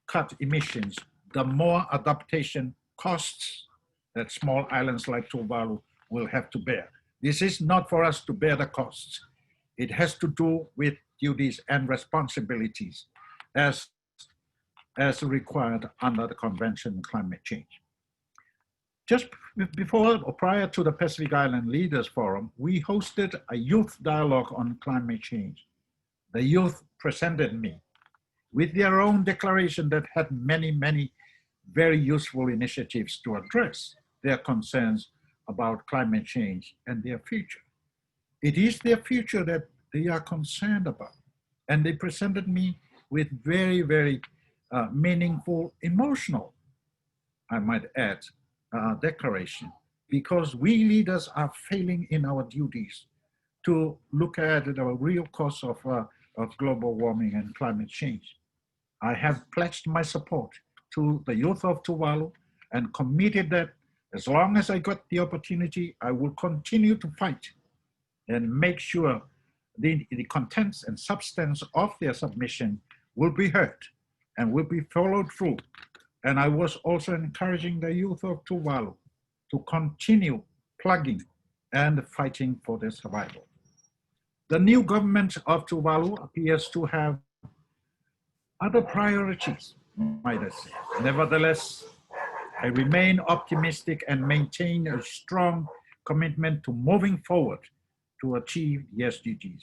cut emissions, the more adaptation costs that small islands like Tuvalu will have to bear. This is not for us to bear the costs. It has to do with duties and responsibilities as required under the Convention on Climate Change. Just before or prior to the Pacific Island Leaders Forum, we hosted a youth dialogue on climate change. The youth presented me with their own declaration that had many, many very useful initiatives to address their concerns about climate change and their future. It is their future that they are concerned about. And they presented me with very, very meaningful, emotional, I might add, declaration, because we leaders are failing in our duties to look at the real cause of global warming and climate change. I have pledged my support to the youth of Tuvalu and committed that as long as I got the opportunity, I will continue to fight and make sure the contents and substance of their submission will be heard and will be followed through. And I was also encouraging the youth of Tuvalu to continue plugging and fighting for their survival. The new government of Tuvalu appears to have other priorities, might I say. Nevertheless, I remain optimistic and maintain a strong commitment to moving forward to achieve the SDGs.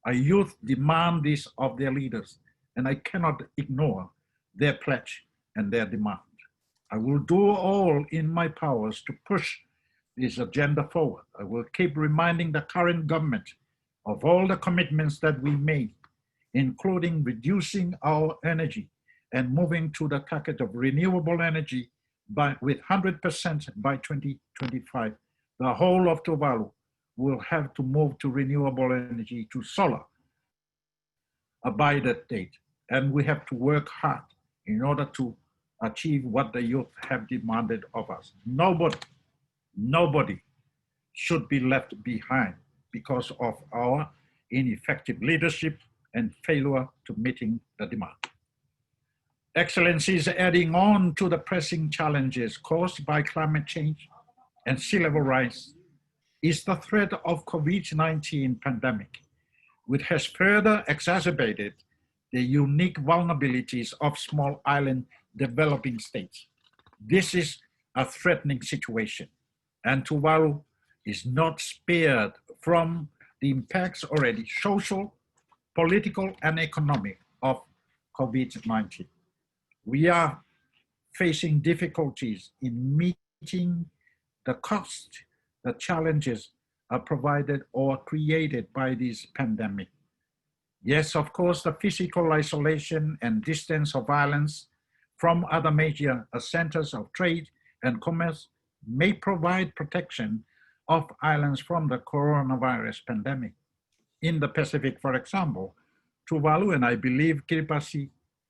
Our youth demand this of their leaders, and I cannot ignore their pledge and their demand. I will do all in my powers to push this agenda forward. I will keep reminding the current government of all the commitments that we made, including reducing our energy and moving to the target of renewable energy with 100% by 2025. The whole of Tuvalu will have to move to renewable energy, to solar by that date. And we have to work hard in order to achieve what the youth have demanded of us. Nobody should be left behind because of our ineffective leadership and failure to meeting the demand. Excellencies, adding on to the pressing challenges caused by climate change and sea level rise is the threat of COVID-19 pandemic, which has further exacerbated the unique vulnerabilities of small island developing states. This is a threatening situation, and Tuvalu is not spared from the impacts already social, political, and economic of COVID-19. We are facing difficulties in meeting the cost, the challenges are provided or created by this pandemic. Yes, of course, the physical isolation and distance of islands from other major centers of trade and commerce may provide protection of islands from the coronavirus pandemic. In the Pacific, for example, Tuvalu and I believe Kiribati,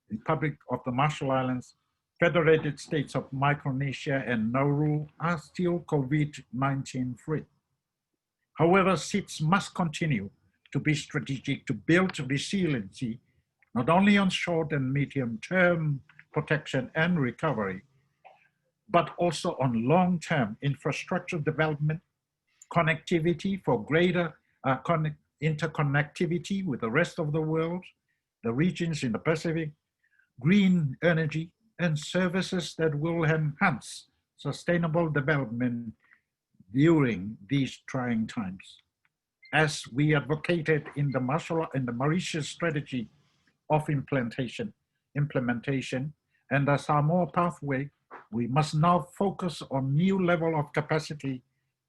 Republic of the Marshall Islands, Federated States of Micronesia and Nauru are still COVID-19 free. However, SIDS must continue to be strategic to build resiliency, not only on short and medium term protection and recovery, but also on long-term infrastructure development, connectivity for greater interconnectivity with the rest of the world, the regions in the Pacific, green energy, and services that will enhance sustainable development during these trying times. As we advocated in the Mauritius strategy of implementation, and the Samoa pathway, we must now focus on new level of capacity,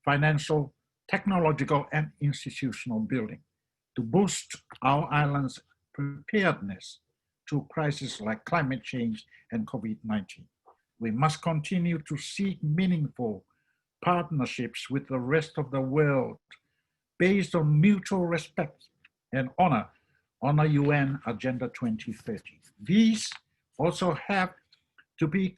financial, technological, and institutional building to boost our island's preparedness to crises like climate change and COVID-19. We must continue to seek meaningful partnerships with the rest of the world based on mutual respect and honor on a UN Agenda 2030. These also have to be,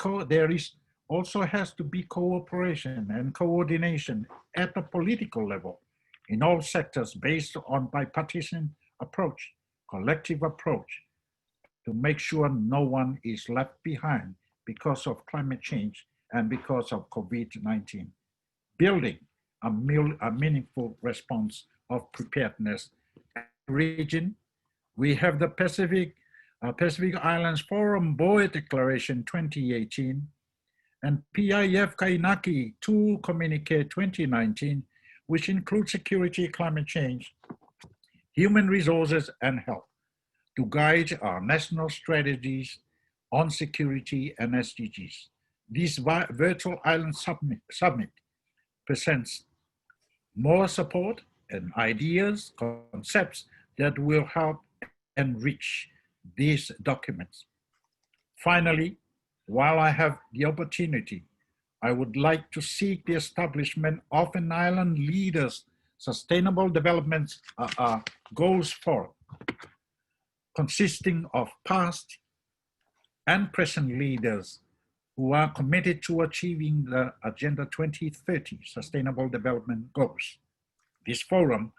also has to be cooperation and coordination at the political level in all sectors based on bipartisan approach, collective approach, to make sure no one is left behind because of climate change and because of COVID-19. Building a meaningful response of preparedness region. We have the Pacific Islands Forum Boe Declaration 2018 and PIF Kainaki 2 Communique 2019, which includes security, climate change, human resources, and health to guide our national strategies on security and SDGs. This virtual island summit presents more support and ideas, concepts that will help enrich these documents. Finally, while I have the opportunity, I would like to seek the establishment of an island leaders' sustainable development goals forum, consisting of past and present leaders who are committed to achieving the Agenda 2030 Sustainable Development Goals. This forum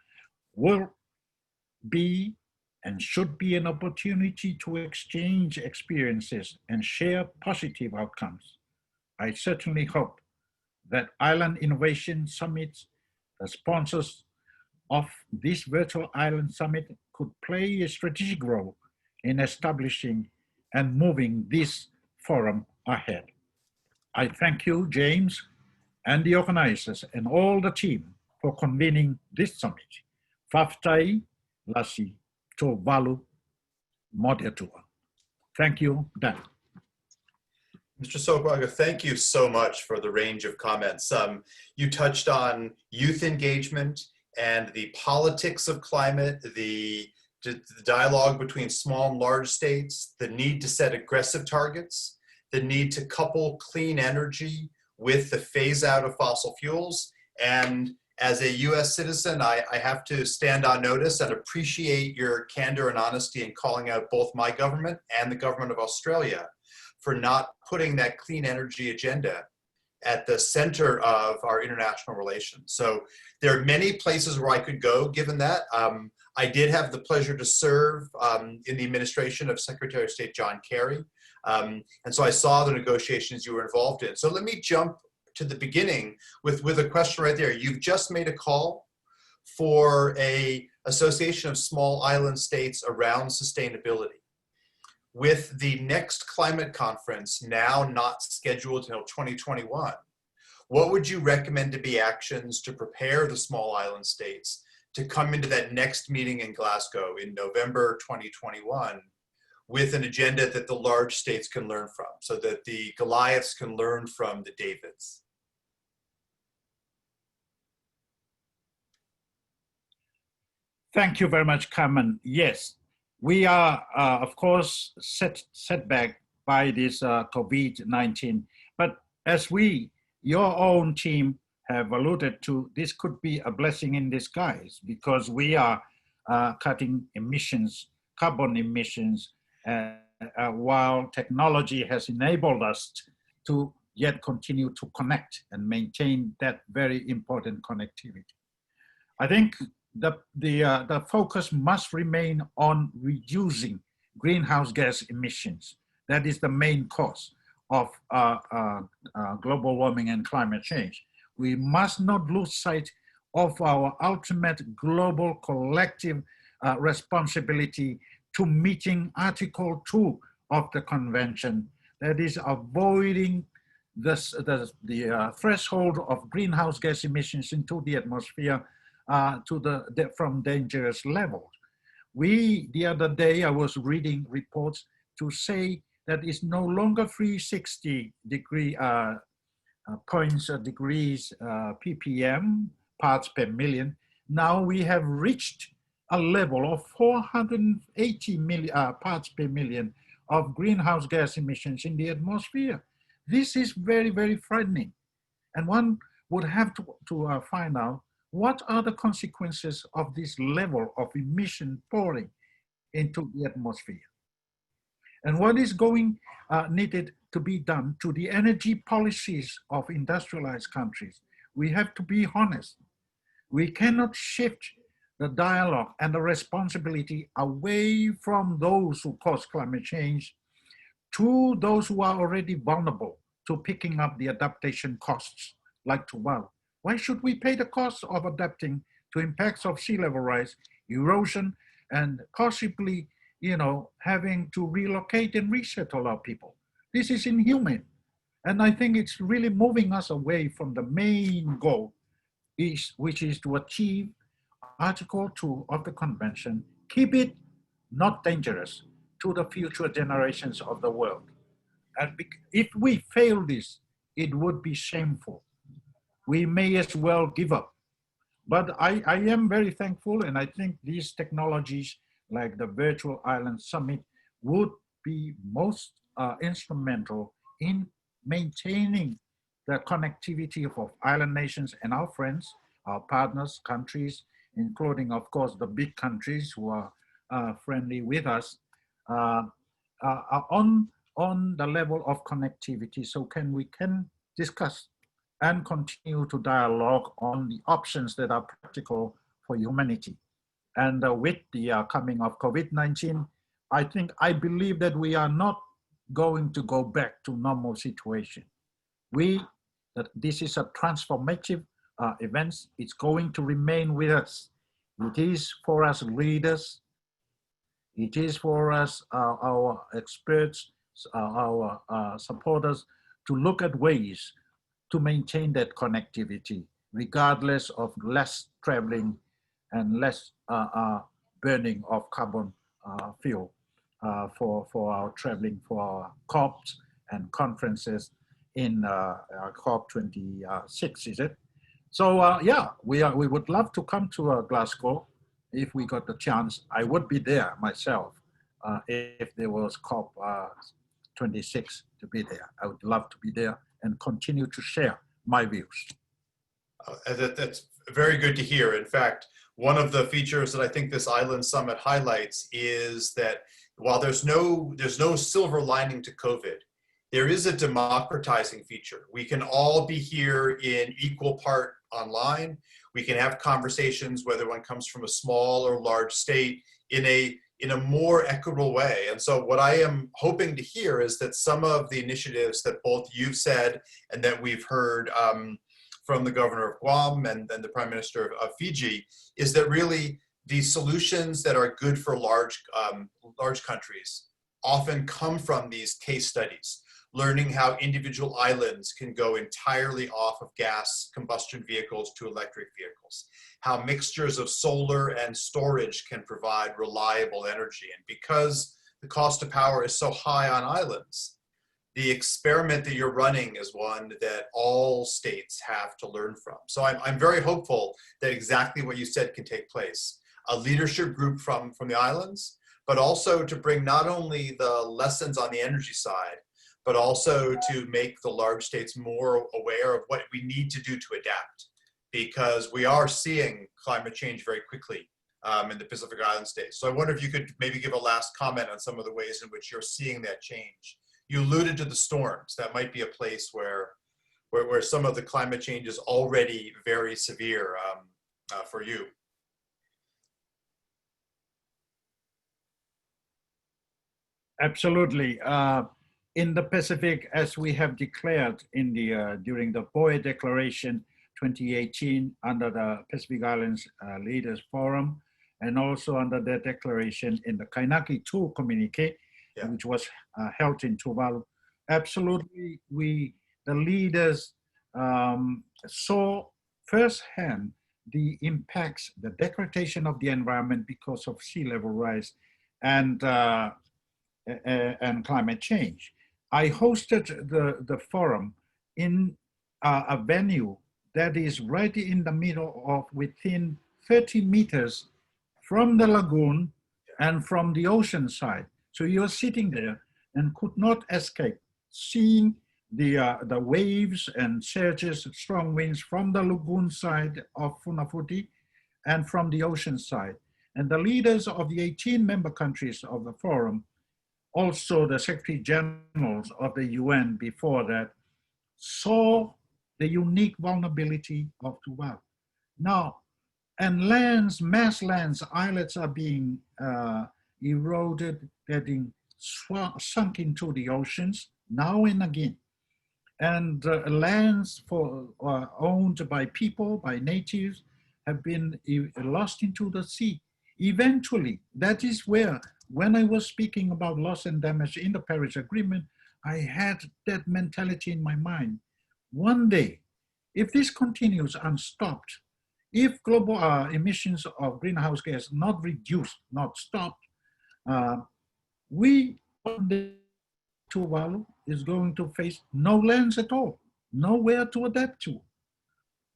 will be and should be an opportunity to exchange experiences and share positive outcomes. I certainly hope that Island Innovation Summits, the sponsors of this virtual island summit, could play a strategic role in establishing and moving this forum ahead. I thank you, James, and the organizers and all the team for convening this summit. Faftai Lasi Tuvalu Moderator. Thank you, Dan. Mr. Sopoaga, thank you so much for the range of comments. You touched on youth engagement and the politics of climate, the dialogue between small and large states, the need to set aggressive targets, the need to couple clean energy with the phase out of fossil fuels. And as a US citizen, I have to stand on notice and appreciate your candor and honesty in calling out both my government and the government of Australia for not putting that clean energy agenda at the center of our international relations. So there are many places where I could go given that. I did have the pleasure to serve in the administration of Secretary of State John Kerry. And so I saw the negotiations you were involved in. So let me jump to the beginning with a question right there. You've just made a call for an association of small island states around sustainability. With the next climate conference now not scheduled until 2021, what would you recommend to be actions to prepare the small island states to come into that next meeting in Glasgow in November 2021 with an agenda that the large states can learn from, so that the Goliaths can learn from the Davids? Thank you very much, Kammen. Yes, we are, of course, set back by this COVID-19. But as your own team have alluded to, this could be a blessing in disguise because we are cutting emissions, carbon emissions, while technology has enabled us to yet continue to connect and maintain that very important connectivity. I think the focus must remain on reducing greenhouse gas emissions. That is the main cause of global warming and climate change. We must not lose sight of our ultimate global collective responsibility to meeting Article 2 of the Convention, that is avoiding the threshold of greenhouse gas emissions into the atmosphere from dangerous levels. The other day, I was reading reports to say that it's no longer 360 degrees ppm, parts per million. Now we have reached a level of 480 parts per million of greenhouse gas emissions in the atmosphere. This is very, very frightening. And one would have to find out what are the consequences of this level of emission pouring into the atmosphere. And what is needed to be done to the energy policies of industrialized countries. We have to be honest. We cannot shift the dialogue and the responsibility away from those who cause climate change to those who are already vulnerable to picking up the adaptation costs, like Tuvalu. Why should we pay the cost of adapting to impacts of sea level rise, erosion, and possibly, having to relocate and resettle our people? This is inhumane. And I think it's really moving us away from the main goal, which is to achieve Article 2 of the Convention, keep it not dangerous to the future generations of the world. And if we fail this, it would be shameful. We may as well give up. But I am very thankful, and I think these technologies like the Virtual Island Summit would be most instrumental in maintaining the connectivity of island nations and our friends, our partners, countries, including, of course, the big countries who are friendly with us, on the level of connectivity. So we can discuss and continue to dialogue on the options that are practical for humanity. And with the coming of COVID-19, I believe that we are not going to go back to normal situation. That this is a transformative event. It's going to remain with us. It is for us leaders. It is for us, our experts, our supporters, to look at ways to maintain that connectivity, regardless of less traveling and less burning of carbon fuel for our traveling, for our COPs and conferences in COP26, is it? So yeah, we would love to come to Glasgow if we got the chance. I would be there myself if there was COP26 to be there. I would love to be there and continue to share my views. That's very good to hear. In fact, one of the features that I think this Island Summit highlights is that while there's no silver lining to COVID, there is a democratizing feature. We can all be here in equal part online. We can have conversations, whether one comes from a small or large state, in a more equitable way. And so what I am hoping to hear is that some of the initiatives that both you've said and that we've heard from the governor of Guam and the prime minister of Fiji, is that really the solutions that are good for large countries often come from these case studies, learning how individual islands can go entirely off of gas combustion vehicles to electric vehicles, how mixtures of solar and storage can provide reliable energy. And because the cost of power is so high on islands, the experiment that you're running is one that all states have to learn from. So I'm very hopeful that exactly what you said can take place. A leadership group from the islands, but also to bring not only the lessons on the energy side, but also to make the large states more aware of what we need to do to adapt, because we are seeing climate change very quickly in the Pacific Island states. So I wonder if you could maybe give a last comment on some of the ways in which you're seeing that change. You alluded to the storms. That might be a place where some of the climate change is already very severe for you. Absolutely. in the Pacific, as we have declared in the during the Boe Declaration 2018 under the Pacific Islands Leaders Forum, and also under the declaration in the Kainaki 2 communique, Yeah. which was held in Tuvalu. Absolutely, the leaders saw firsthand the impacts, the degradation of the environment because of sea level rise and climate change. I hosted the forum in a venue that is right in the middle of, within 30 meters from the lagoon and from the ocean side. So you're sitting there and could not escape seeing the waves and surges, strong winds from the lagoon side of Funafuti and from the ocean side. And the leaders of the 18 member countries of the forum, also the Secretary Generals of the UN before that, saw the unique vulnerability of Tuvalu. Now, and lands, mass lands, islets are being eroded, getting sunk into the oceans now and again. And lands owned by people, by natives, have been lost into the sea. Eventually, that is where, when I was speaking about loss and damage in the Paris Agreement, I had that mentality in my mind. One day, if this continues unstopped, if global emissions of greenhouse gas not reduced, not stopped, we, one day, Tuvalu is going to face no lands at all, nowhere to adapt to.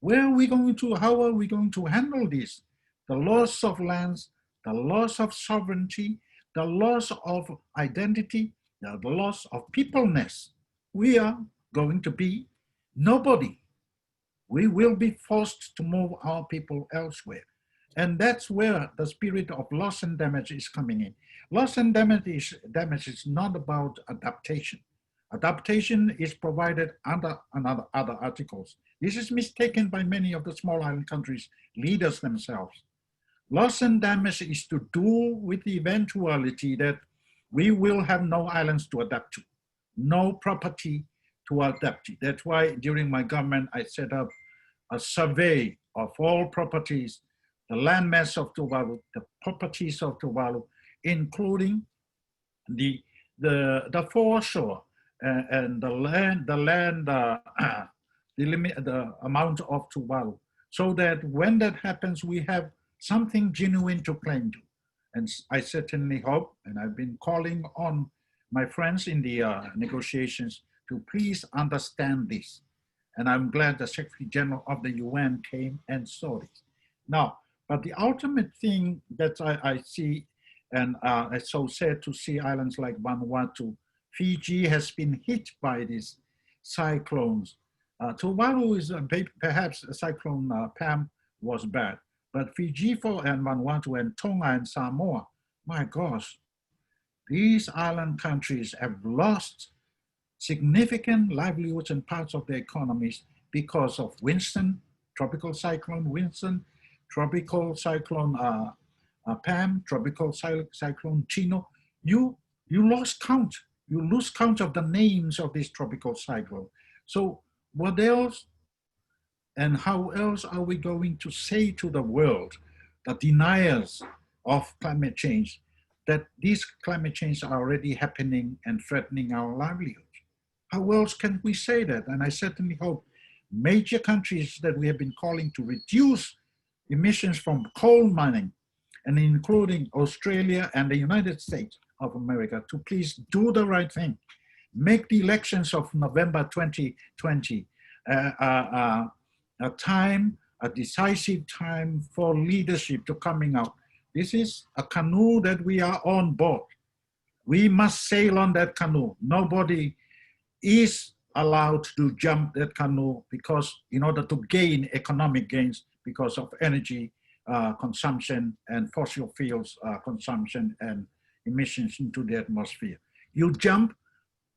Where are we going to, how are we going to handle this? The loss of lands, the loss of sovereignty, the loss of identity, the loss of peopleness. We are going to be nobody. We will be forced to move our people elsewhere. And that's where the spirit of loss and damage is coming in. Loss and damage is not about adaptation. Adaptation is provided under other articles. This is mistaken by many of the small island countries, leaders themselves. Loss and damage is to do with the eventuality that we will have no islands to adapt to, no property to adapt to. That's why during my government, I set up a survey of all properties, the landmass of Tuvalu, the properties of Tuvalu, including the foreshore and the amount of Tuvalu, so that when that happens, we have something genuine to cling to. And I certainly hope, and I've been calling on my friends in the negotiations to please understand this. And I'm glad the Secretary General of the UN came and saw this. Now, but the ultimate thing that I see, and it's so sad to see islands like Vanuatu, Fiji has been hit by these cyclones. Tuvalu is perhaps a cyclone Pam was bad, but Fiji and Vanuatu and Tonga and Samoa, my gosh, these island countries have lost significant livelihoods and parts of their economies because of Winston, tropical cyclone Winston, tropical cyclone Pam, tropical cyclone Chino. You lost count. You lose count of the names of this tropical cyclone. So what else and how else are we going to say to the world, the deniers of climate change, that these climate change are already happening and threatening our livelihoods? How else can we say that? And I certainly hope major countries that we have been calling to reduce emissions from coal mining, and including Australia and the United States of America, to please do the right thing. Make the elections of November 2020 a decisive time for leadership to coming out. This is a canoe that we are on board. We must sail on that canoe. Nobody is allowed to jump that canoe because in order to gain economic gains because of energy consumption and fossil fuels consumption and emissions into the atmosphere. You jump,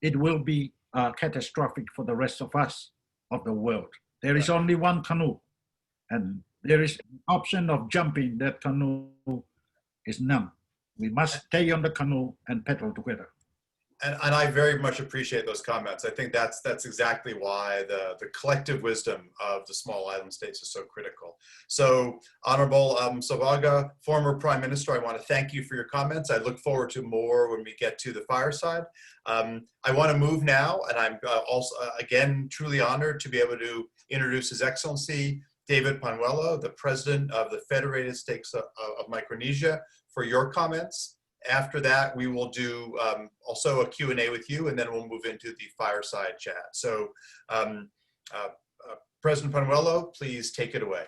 it will be catastrophic for the rest of us, of the world. There is only one canoe, and there is an option of jumping that canoe is none. We must stay on the canoe and paddle together. And I very much appreciate those comments. I think that's exactly why the collective wisdom of the small island states is so critical. So Honourable Sopoaga, former Prime Minister, I want to thank you for your comments. I look forward to more when we get to the fireside. I want to move now, and I'm also, again, truly honored to be able to introduce His Excellency David Panuella, the President of the Federated States of Micronesia, for your comments. After that, we will do also a Q&A with you, and then we'll move into the fireside chat. So President Panuelo, please take it away.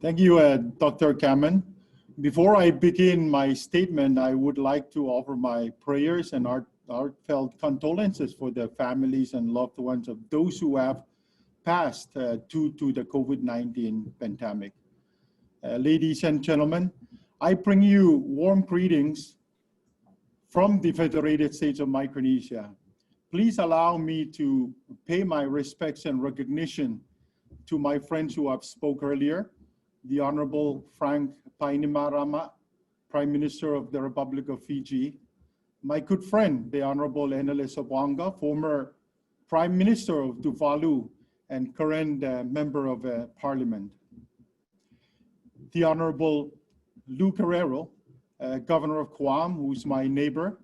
Thank you, Dr. Kammen. Before I begin my statement, I would like to offer my prayers and heartfelt condolences for the families and loved ones of those who have passed due to the COVID-19 pandemic. Ladies and gentlemen, I bring you warm greetings from the Federated States of Micronesia. Please allow me to pay my respects and recognition to my friends who have spoke earlier, the Honourable Frank Bainimarama, Prime Minister of the Republic of Fiji, my good friend, the Honourable Enele Sopoaga, former Prime Minister of Tuvalu and current Member of Parliament, the Honourable Guerrero, Governor of Guam, who's my neighbor,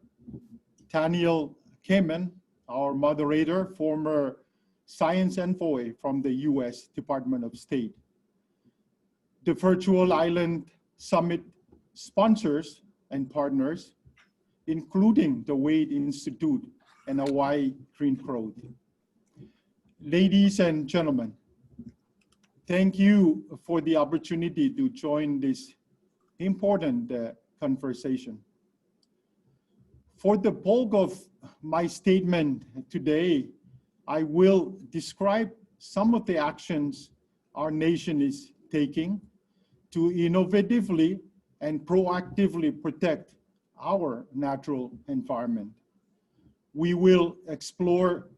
Daniel Kammen, our moderator, former Science Envoy from the US Department of State, the Virtual Island Summit sponsors and partners, including the Wade Institute and Hawaii Green Growth. Ladies and gentlemen, thank you for the opportunity to join this important conversation. For the bulk of my statement today, I will describe some of the actions our nation is taking to innovatively and proactively protect our natural environment. We will explore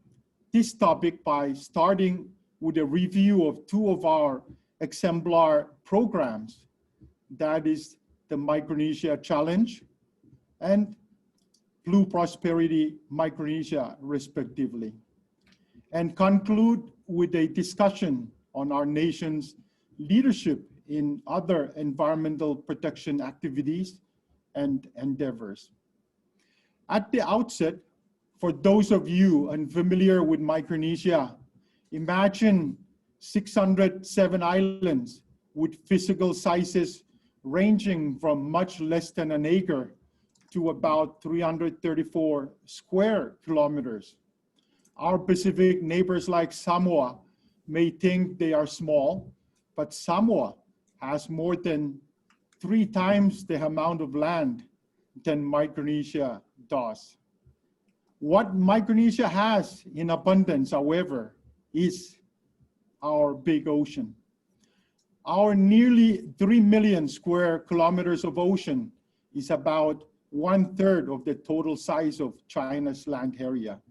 this topic by starting with a review of two of our exemplar programs, that is the Micronesia Challenge and Blue Prosperity Micronesia, respectively, and conclude with a discussion on our nation's leadership in other environmental protection activities and endeavors. At the outset, for those of you unfamiliar with Micronesia, imagine 607 islands with physical sizes ranging from much less than an acre to about 334 square kilometers. Our Pacific neighbors like Samoa may think they are small, but Samoa has more than 3 times the amount of land than Micronesia does. What Micronesia has in abundance, however, is our big ocean. Our nearly 3 million square kilometers of ocean is about 1/3 of the total size of China's land area.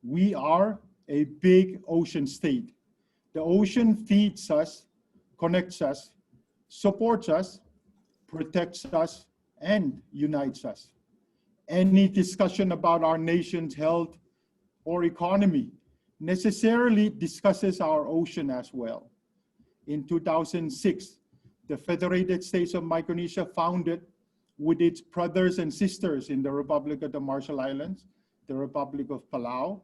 We are a big ocean state. The ocean feeds us, connects us, supports us, protects us, and unites us. Any discussion about our nation's health or economy necessarily discusses our ocean as well. In 2006, the Federated States of Micronesia, founded with its brothers and sisters in the Republic of the Marshall Islands, the Republic of Palau,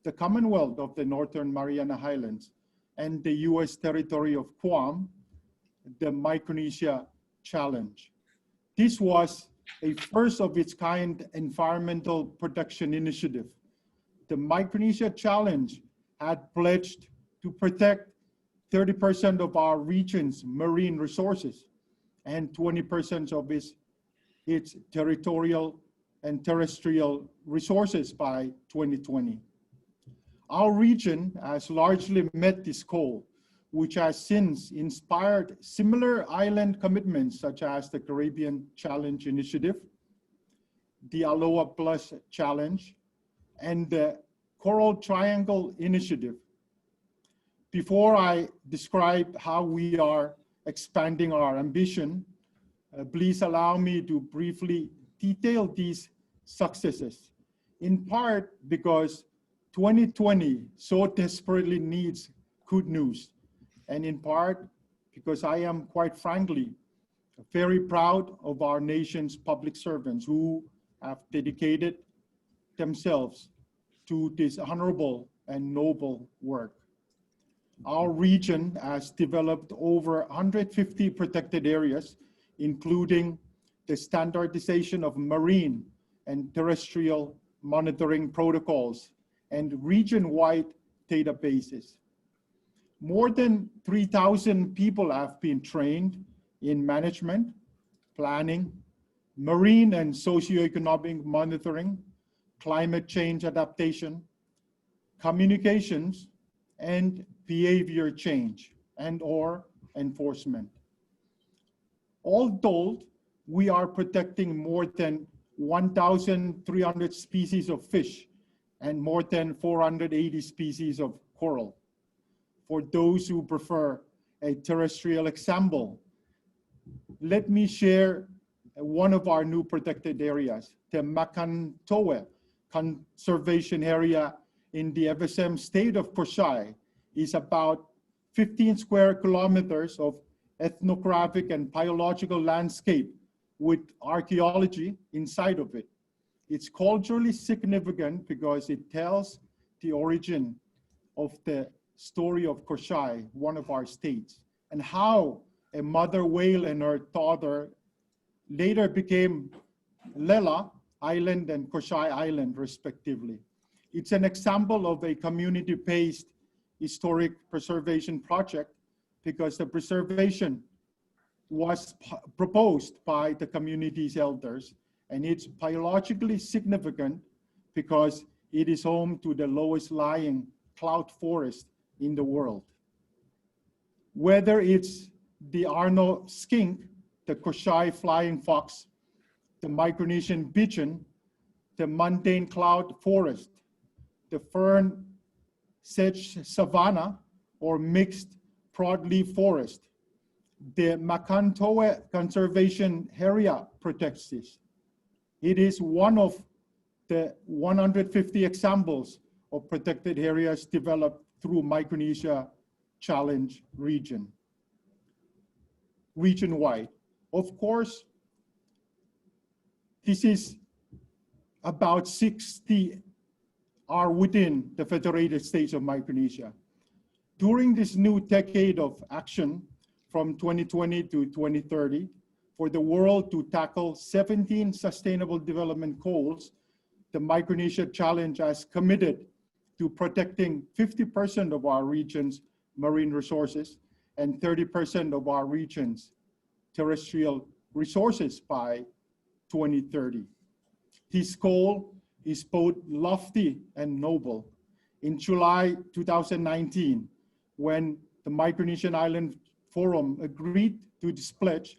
the Commonwealth of the Northern Mariana Islands, and the US territory of Guam, the Micronesia Challenge. This was a first of its kind environmental protection initiative. The Micronesia Challenge had pledged to protect 30% of our region's marine resources and 20% of its territorial and terrestrial resources by 2020. Our region has largely met this goal, which has since inspired similar island commitments such as the Caribbean Challenge Initiative, the Aloha Plus Challenge, and the Coral Triangle Initiative. Before I describe how we are expanding our ambition, please allow me to briefly detail these successes, in part because 2020 so desperately needs good news, and in part because I am, quite frankly, very proud of our nation's public servants who have dedicated themselves to this honorable and noble work. Our region has developed over 150 protected areas, including the standardization of marine and terrestrial monitoring protocols and region-wide databases. More than 3,000 people have been trained in management, planning, marine and socioeconomic monitoring, climate change adaptation, communications, and behavior change and/or enforcement. All told, we are protecting more than 1,300 species of fish and more than 480 species of coral. For those who prefer a terrestrial example, let me share one of our new protected areas, the Macan Conservation Area in the FSM state of Koshai is about 15 square kilometers of ethnographic and biological landscape with archaeology inside of it. It's culturally significant because it tells the origin of the story of Koshai, one of our states, and how a mother whale and her daughter later became Lela Island and Koshai Island, respectively. It's an example of a community-based historic preservation project because the preservation was proposed by the community's elders, and it's biologically significant because it is home to the lowest lying cloud forest in the world. Whether it's the Arno skink, the Koshai flying fox, the Micronesian pigeon, the mundane cloud forest, the fern sedge savanna or mixed broadleaf forest, the Macan Conservation Area protects this. It is one of the 150 examples of protected areas developed through Micronesia Challenge region-wide. Of course, this is about 60 are within the Federated States of Micronesia. During this new decade of action from 2020 to 2030, for the world to tackle 17 Sustainable Development Goals, the Micronesia Challenge has committed to protecting 50% of our region's marine resources and 30% of our region's terrestrial resources by 2030. This goal is both lofty and noble. In July 2019, when the Micronesian Island Forum agreed to this pledge,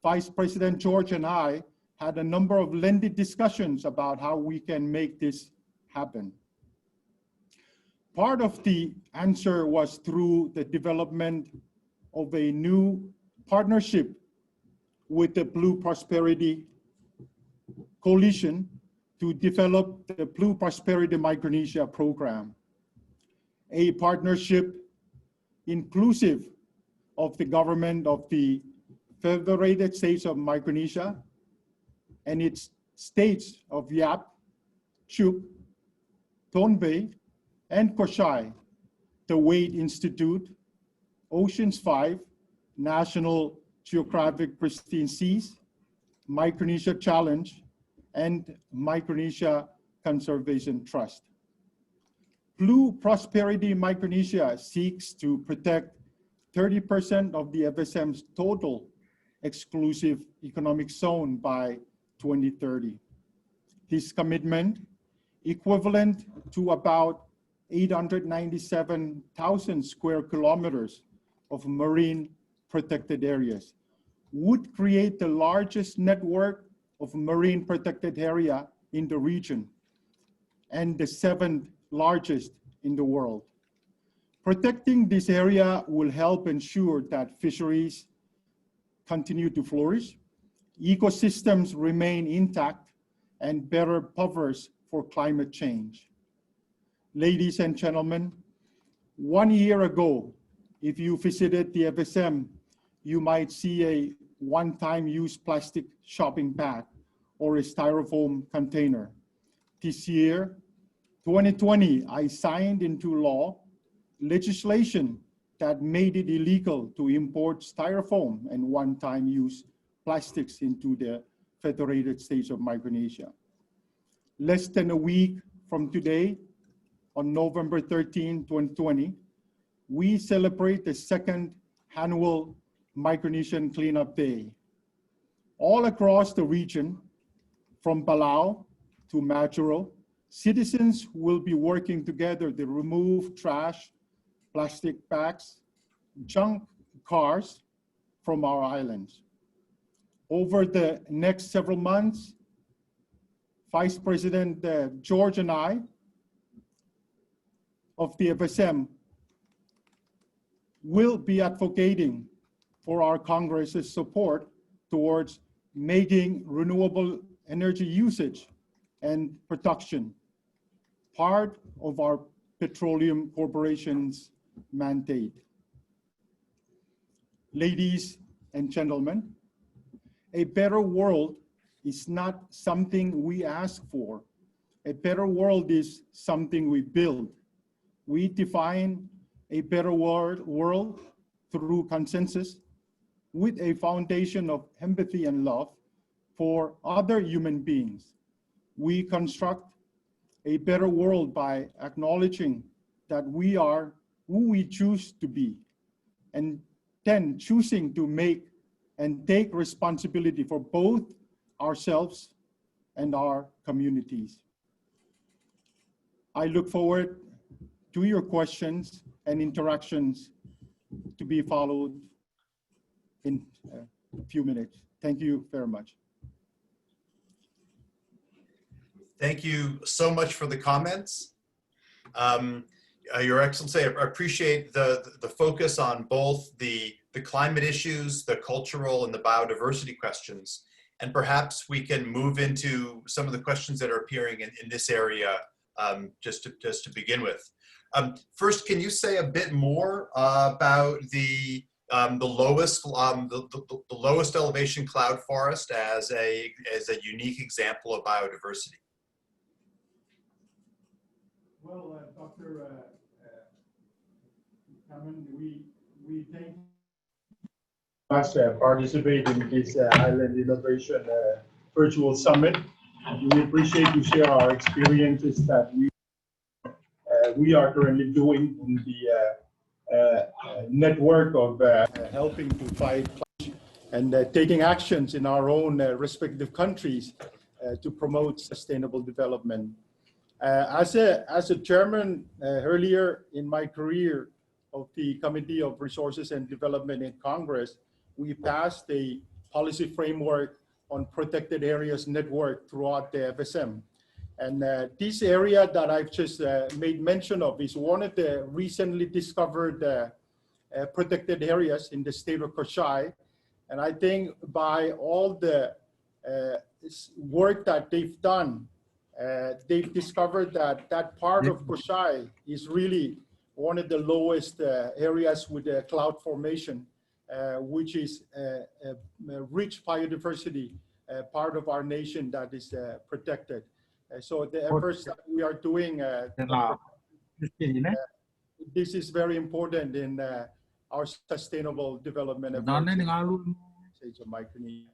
Vice President George and I had a number of lengthy discussions about how we can make this happen. Part of the answer was through the development of a new partnership with the Blue Prosperity Coalition to develop the Blue Prosperity Micronesia program, a partnership inclusive of the government of the Federated States of Micronesia and its states of Yap, Chuuk, Tonbay, and Koshai, the Wade Institute, Oceans 5, National Geographic Pristine Seas, Micronesia Challenge, and Micronesia Conservation Trust. Blue Prosperity Micronesia seeks to protect 30% of the FSM's total exclusive economic zone by 2030. This commitment, equivalent to about 897,000 square kilometers of marine protected areas, would create the largest network of marine protected area in the region and the 7th largest in the world. Protecting this area will help ensure that fisheries, continue to flourish, ecosystems remain intact, and better buffers for climate change. Ladies and gentlemen, 1 year ago, if you visited the FSM, you might see a one-time use plastic shopping bag or a styrofoam container. This year, 2020, I signed into law legislation that made it illegal to import styrofoam and one-time use plastics into the Federated States of Micronesia. Less than a week from today, on November 13, 2020, we celebrate the second annual Micronesian Cleanup Day. All across the region, from Palau to Majuro, citizens will be working together to remove trash, plastic bags, junk cars from our islands. Over the next several months, Vice President George and I of the FSM will be advocating for our Congress's support towards making renewable energy usage and production part of our petroleum corporation's mandate. Ladies and gentlemen, a better world is not something we ask for. A better world is something we build. We define a better world through consensus with a foundation of empathy and love for other human beings. We construct a better world by acknowledging that we are who we choose to be, and then choosing to make and take responsibility for both ourselves and our communities. I look forward to your questions and interactions to be followed in a few minutes. Thank you very much. Thank you so much for the comments. Your Excellency, I appreciate the focus on both the climate issues, the cultural and the biodiversity questions. And perhaps we can move into some of the questions that are appearing in this area just to begin with. First, can you say a bit more about the lowest elevation cloud forest as a unique example of biodiversity? Well, Dr. Kammen, we thank us participate in this Island Innovation Virtual Summit. We appreciate to share our experiences that we are currently doing in the network of helping to fight climate and taking actions in our own respective countries to promote sustainable development. As a chairman earlier in my career of the Committee of Resources and Development in Congress, we passed a policy framework on protected areas network throughout the FSM. And this area that I've just made mention of is one of the recently discovered protected areas in the state of Koshai. And I think by all the work that they've done, they've discovered that that part of Koshai is really one of the lowest areas with the cloud formation, which is a rich biodiversity part of our nation that is protected. So the efforts that we are doing, this is very important in our sustainable development efforts in the states of Micronesia.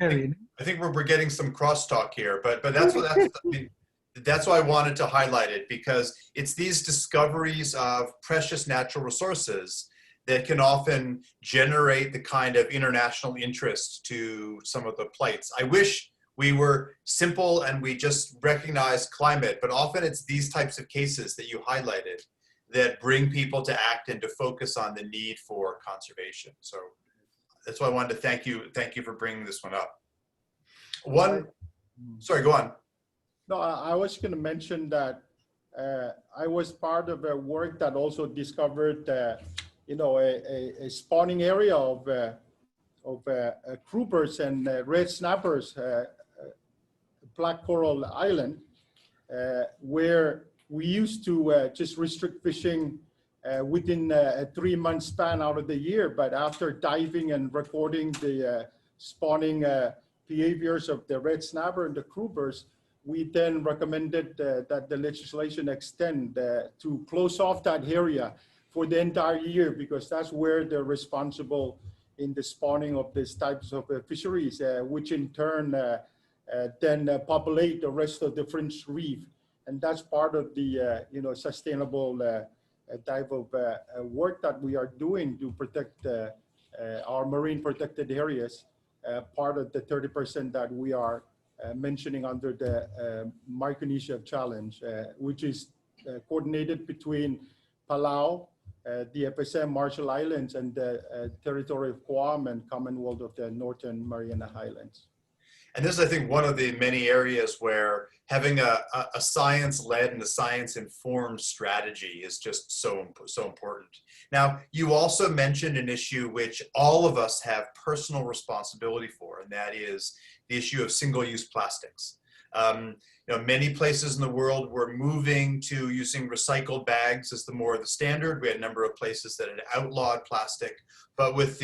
I think we're getting some crosstalk here, but that's why I wanted to highlight it, because it's these discoveries of precious natural resources that can often generate the kind of international interest to some of the plights. I wish we were simple and we just recognize climate, but often it's these types of cases that you highlighted that bring people to act and to focus on the need for conservation. So that's why I wanted to thank you. Thank you for bringing this one up. Sorry, go on. No, I was going to mention that I was part of a work that also discovered a spawning area of groupers and red snappers, Black Coral Island, where we used to just restrict fishing within a 3-month span out of the year. But after diving and recording the spawning behaviors of the red snapper and the groupers, we then recommended that the legislation extend to close off that area for the entire year, because that's where they're responsible in the spawning of these types of fisheries, which in turn then populate the rest of the fringe reef. And that's part of the sustainable type of work that we are doing to protect our marine protected areas, part of the 30% that we are mentioning under the Micronesia challenge, which is coordinated between Palau, the FSM Marshall Islands, and the territory of Guam and Commonwealth of the Northern Mariana Highlands. And this is, I think, one of the many areas where having a science-led and a science-informed strategy is just so important. Now, you also mentioned an issue which all of us have personal responsibility for, and that is the issue of single-use plastics. Many places in the world were moving to using recycled bags as the standard. We had a number of places that had outlawed plastic, but with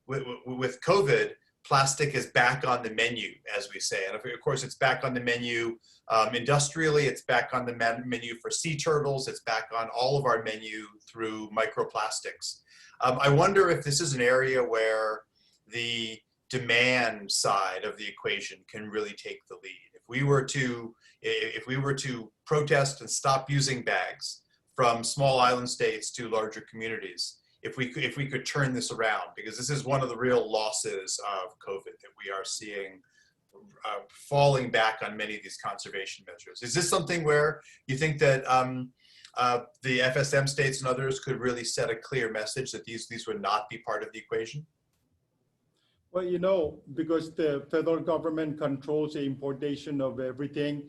COVID, plastic is back on the menu, as we say. And of course, it's back on the menu industrially, it's back on the menu for sea turtles, it's back on all of our menu through microplastics. I wonder if this is an area where the demand side of the equation can really take the lead. If we were to protest and stop using bags from small island states to larger communities, if we could turn this around, because this is one of the real losses of COVID, that we are seeing falling back on many of these conservation measures. Is this something where you think that the FSM states and others could really set a clear message that these would not be part of the equation? Well, because the federal government controls the importation of everything,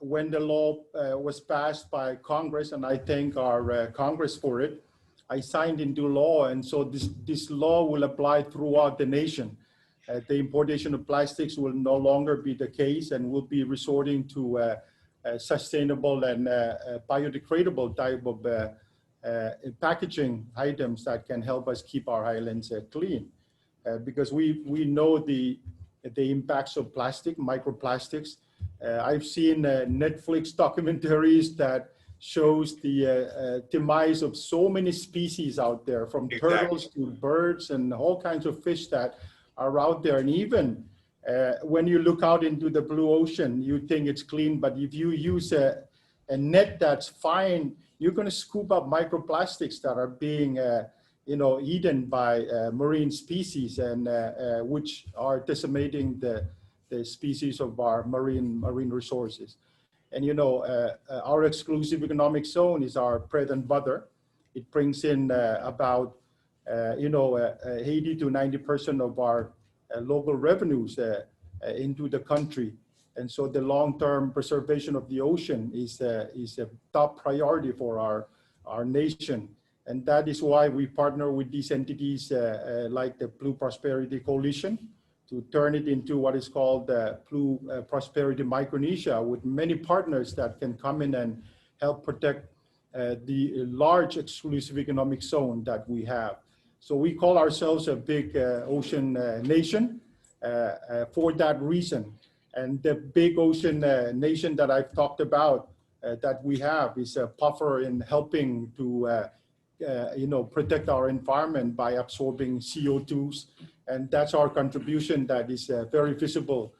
when the law was passed by Congress, and I thank our Congress for it, I signed into law, and so this law will apply throughout the nation. The importation of plastics will no longer be the case, and we'll be resorting to sustainable and biodegradable type of packaging items that can help us keep our islands clean. Because we know the impacts of plastic, microplastics. I've seen Netflix documentaries that shows the demise of so many species out there, from turtles to birds and all kinds of fish that are out there. And even when you look out into the blue ocean, you think it's clean, but if you use a net that's fine, you're going to scoop up microplastics that are being eaten by marine species, and which are decimating the species of our marine resources. And our exclusive economic zone is our bread and butter. It brings in about 80 to 90% of our local revenues into the country. And so the long-term preservation of the ocean is a top priority for our nation. And that is why we partner with these entities like the Blue Prosperity Coalition to turn it into what is called the Blue Prosperity Micronesia, with many partners that can come in and help protect the large exclusive economic zone that we have. So we call ourselves a big ocean nation for that reason. And the big ocean nation that I've talked about that we have is a buffer in helping to protect our environment by absorbing CO2s. And that's our contribution that is very visible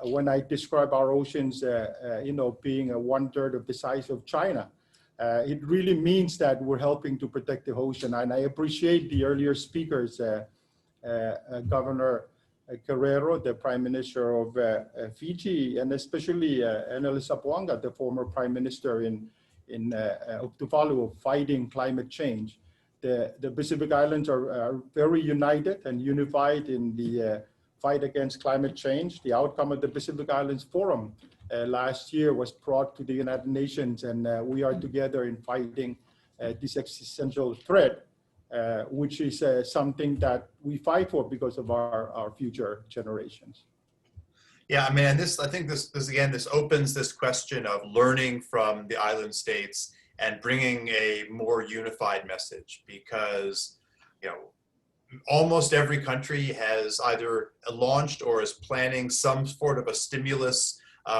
when I describe our oceans, being 1/3 of the size of China. It really means that we're helping to protect the ocean. And I appreciate the earlier speakers, Governor Guerrero, the Prime Minister of Fiji, and especially Enele Sopoaga, the former Prime Minister of Tuvalu, fighting climate change. The Pacific Islands are very united and unified in the fight against climate change. The outcome of the Pacific Islands Forum last year was brought to the United Nations, and we are together in fighting this existential threat, which is something that we fight for because of our future generations. Yeah, I mean, and I think this again, this opens this question of learning from the island states and bringing a more unified message, because, you know, almost every country has either launched or is planning some sort of a stimulus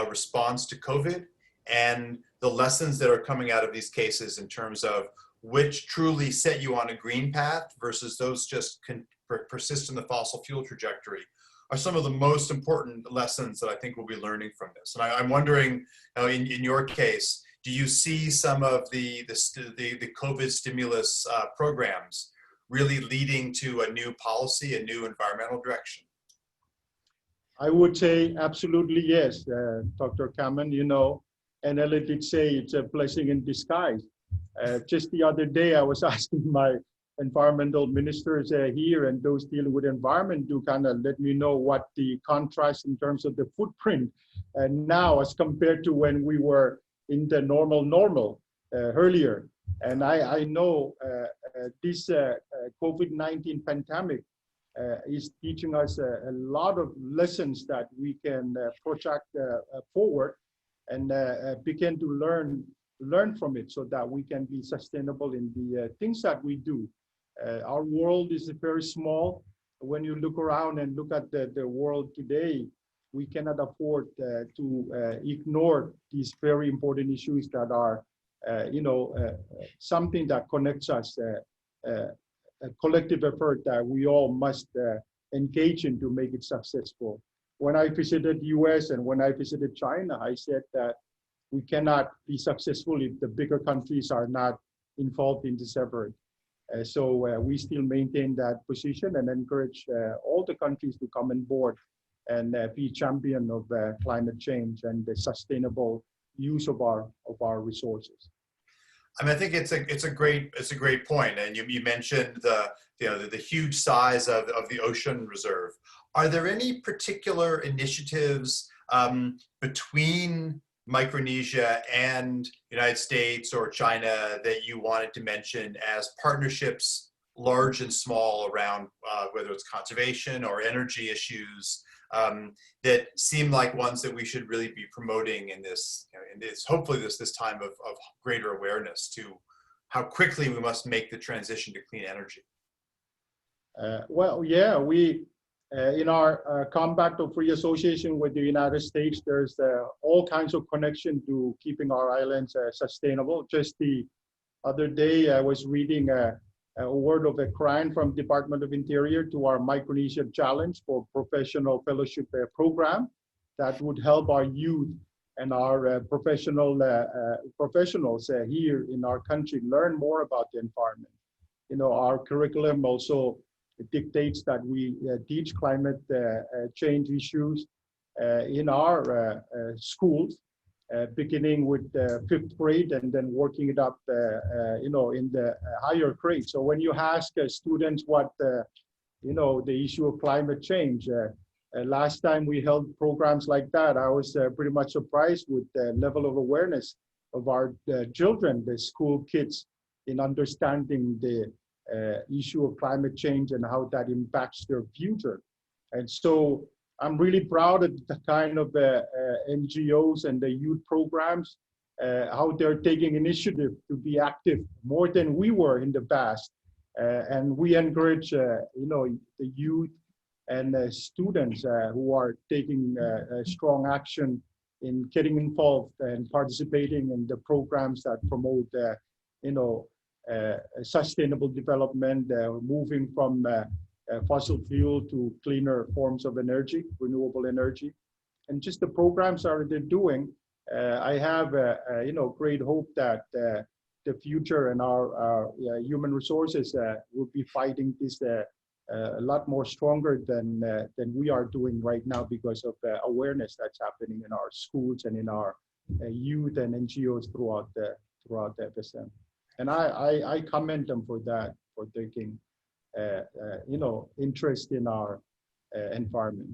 response to COVID, and the lessons that are coming out of these cases in terms of which truly set you on a green path versus those just can persist in the fossil fuel trajectory are some of the most important lessons that I think we'll be learning from this. And I'm wondering, in your case, do you see some of the COVID stimulus programs really leading to a new policy, a new environmental direction? I would say absolutely yes, Dr. Kammen. You know, Enele did say it's a blessing in disguise. Just the other day, I was asking my environmental ministers here and those dealing with environment to kind of let me know what the contrast in terms of the footprint now as compared to when we were in the normal earlier. And I know this COVID-19 pandemic is teaching us a lot of lessons that we can project forward and begin to learn from it so that we can be sustainable in the things that we do. Our world is very small. When you look around and look at the world today, we cannot afford to ignore these very important issues that are, something that connects us, a collective effort that we all must engage in to make it successful. When I visited the US and when I visited China, I said that we cannot be successful if the bigger countries are not involved in this effort. So we still maintain that position and encourage all the countries to come on board and be champion of climate change and the sustainable use of our resources. I mean, I think it's a great point, and you mentioned the huge size of the ocean reserve. Are there any particular initiatives between Micronesia and United States or China that you wanted to mention as partnerships, large and small, around whether it's conservation or energy issues, that seem like ones that we should really be promoting in this, hopefully this time of greater awareness to how quickly we must make the transition to clean energy? Well, yeah, we in our Compact of Free Association with the United States, there's all kinds of connection to keeping our islands sustainable. Just the other day, I was reading a word of a crime from Department of Interior to our Micronesia Challenge for Professional Fellowship program that would help our youth and our professionals here in our country learn more about the environment. You know, our curriculum also dictates that we teach climate change issues in our schools, beginning with 5th grade and then working it up, in the higher grades. So when you ask students what, the issue of climate change, last time we held programs like that, I was pretty much surprised with the level of awareness of our children, the school kids, in understanding the issue of climate change and how that impacts their future. And so I'm really proud of the kind of NGOs and the youth programs, how they're taking initiative to be active more than we were in the past. And we encourage, the youth and students who are taking strong action in getting involved and participating in the programs that promote, sustainable development, moving from fossil fuel to cleaner forms of energy, renewable energy. And just the programs that they're doing, I have, great hope that the future and our human resources will be fighting this a lot more stronger than we are doing right now because of awareness that's happening in our schools and in our youth and NGOs throughout the FSM. And I commend them for that, for taking interest in our environment.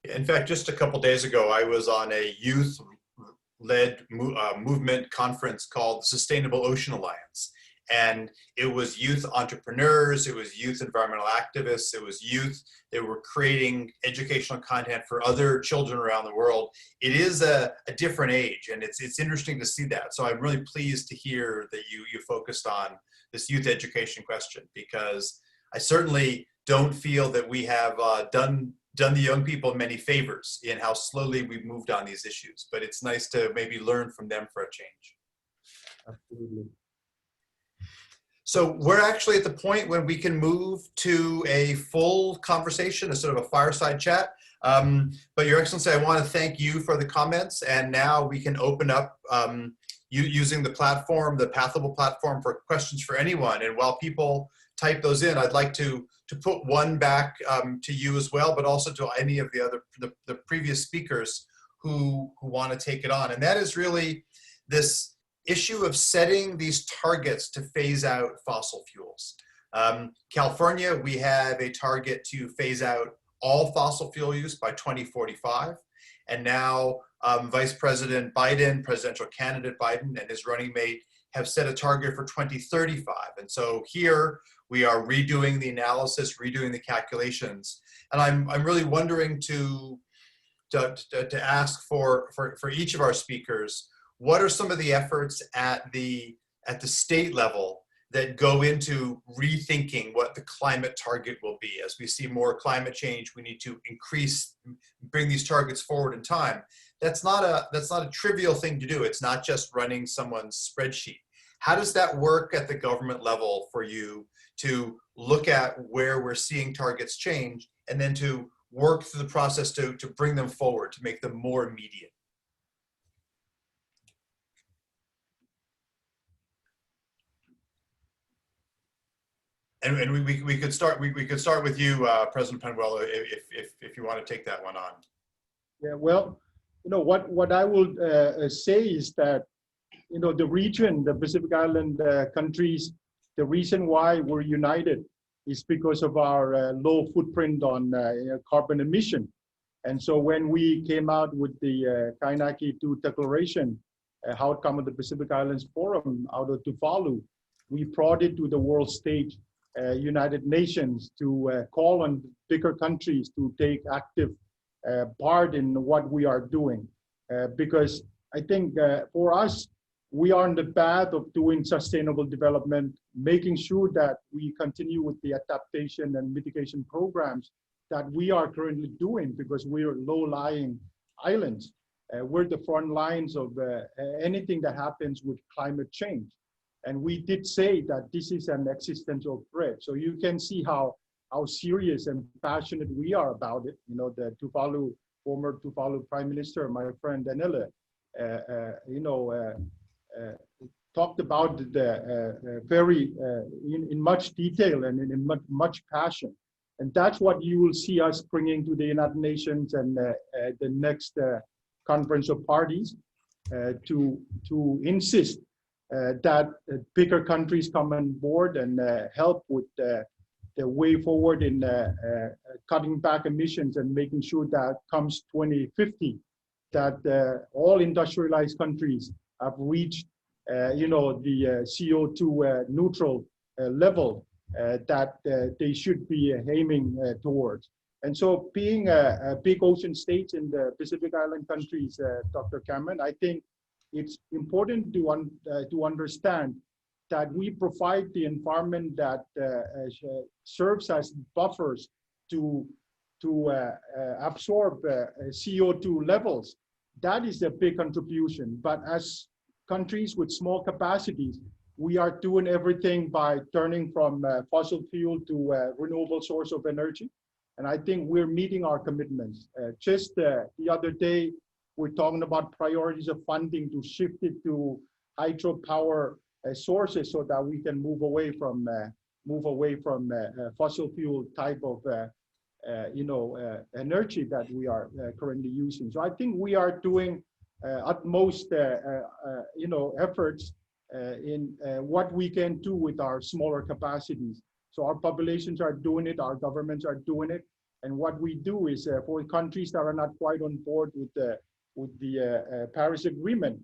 In fact, just a couple days ago, I was on a youth-led movement conference called the Sustainable Ocean Alliance. And it was youth entrepreneurs, it was youth environmental activists, it was youth that were creating educational content for other children around the world. It is a different age, and it's interesting to see that. So I'm really pleased to hear that you focused on this youth education question, because I certainly don't feel that we have done the young people many favors in how slowly we've moved on these issues, but it's nice to maybe learn from them for a change. Absolutely. So we're actually at the point when we can move to a full conversation, a sort of a fireside chat. But Your Excellency, I want to thank you for the comments, and now we can open up using the platform, the Pathable platform, for questions for anyone. And while people type those in, I'd like to put one back to you as well, but also to any of the previous speakers who want to take it on. And that is really this issue of setting these targets to phase out fossil fuels. California, we have a target to phase out all fossil fuel use by 2045. And now Vice President Biden, presidential candidate Biden, and his running mate have set a target for 2035. And so here we are redoing the analysis, redoing the calculations. And I'm really wondering to ask for each of our speakers, what are some of the efforts at the state level that go into rethinking what the climate target will be? As we see more climate change, we need to bring these targets forward in time. That's not a trivial thing to do. It's not just running someone's spreadsheet. How does that work at the government level for you to look at where we're seeing targets change, and then to work through the process to bring them forward, to make them more immediate? And we could start with you, President Panuelo, if you want to take that one on. Yeah, well, what I would say is that the region, the Pacific Island countries, the reason why we're united is because of our low footprint on carbon emission. And so when we came out with the Kainaki 2 Declaration, outcome of the Pacific Islands Forum out of Tuvalu, we brought it to the world stage, United Nations, to call on bigger countries to take active part in what we are doing. Because I think for us, we are on the path of doing sustainable development, making sure that we continue with the adaptation and mitigation programs that we are currently doing, because we are low-lying islands. We're the front lines of anything that happens with climate change. And we did say that this is an existential threat. So you can see how serious and passionate we are about it. The former Tuvalu Prime Minister, my friend Enele, talked about the very in much detail and in much passion. And that's what you will see us bringing to the United Nations and the next Conference of Parties to insist that bigger countries come on board and help with the way forward in cutting back emissions and making sure that comes 2050, that all industrialized countries have reached the CO2 neutral level that they should be aiming towards. And so being a big ocean state in the Pacific Island countries, Dr. Kammen, I think it's important to understand that we provide the environment that serves as buffers to absorb CO2 levels. That is a big contribution. But as countries with small capacities, we are doing everything by turning from fossil fuel to renewable source of energy. And I think we're meeting our commitments. Just the other day, we're talking about priorities of funding to shift it to hydropower sources so that we can move away from fossil fuel type of energy that we are currently using. So I think we are doing utmost efforts in what we can do with our smaller capacities. So our populations are doing it, our governments are doing it, and what we do is for countries that are not quite on board with the Paris Agreement,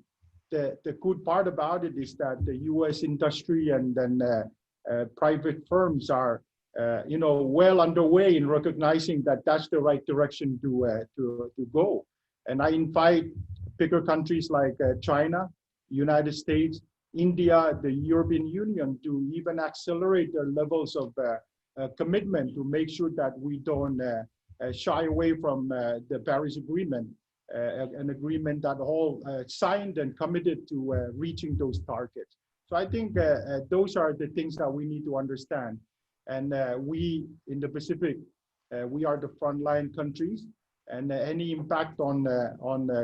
the good part about it is that the U.S. industry and then private firms are, well underway in recognizing that that's the right direction to go. And I invite bigger countries like China, United States, India, the European Union to even accelerate their levels of commitment to make sure that we don't shy away from the Paris Agreement, an agreement that all signed and committed to reaching those targets. So I think those are the things that we need to understand. And we in the Pacific, we are the frontline countries, and any impact on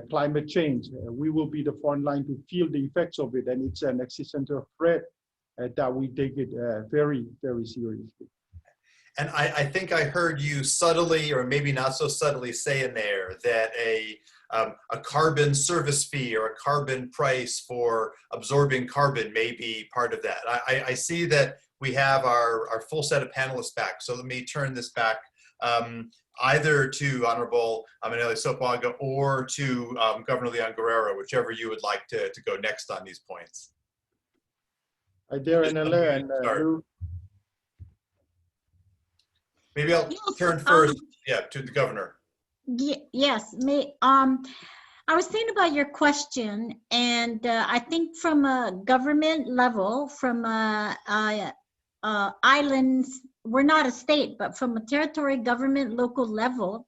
climate change, we will be the front line to feel the effects of it. And it's an existential threat that we take it very, very seriously. And I think I heard you subtly, or maybe not so subtly, say in there that a carbon service fee or a carbon price for absorbing carbon may be part of that. I see that we have our full set of panelists back. So let me turn this back either to Honourable Enele Sopoaga or to Governor Leon Guerrero, whichever you would like to go next on these points. Hi there, Enele, and maybe I'll turn first, to the governor. Yes, I was thinking about your question, and I think from a government level, from islands, we're not a state, but from a territory government local level,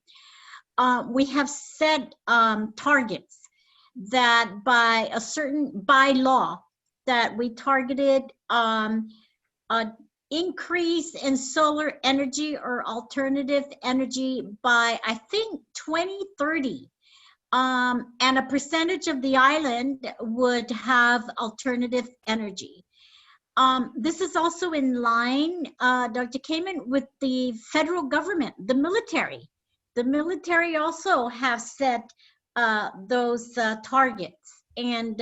we have set targets that by law, that we targeted increase in solar energy or alternative energy by, I think, 2030. And a percentage of the island would have alternative energy. This is also in line, Dr. Kammen, with the federal government, the military. The military also have set those targets. And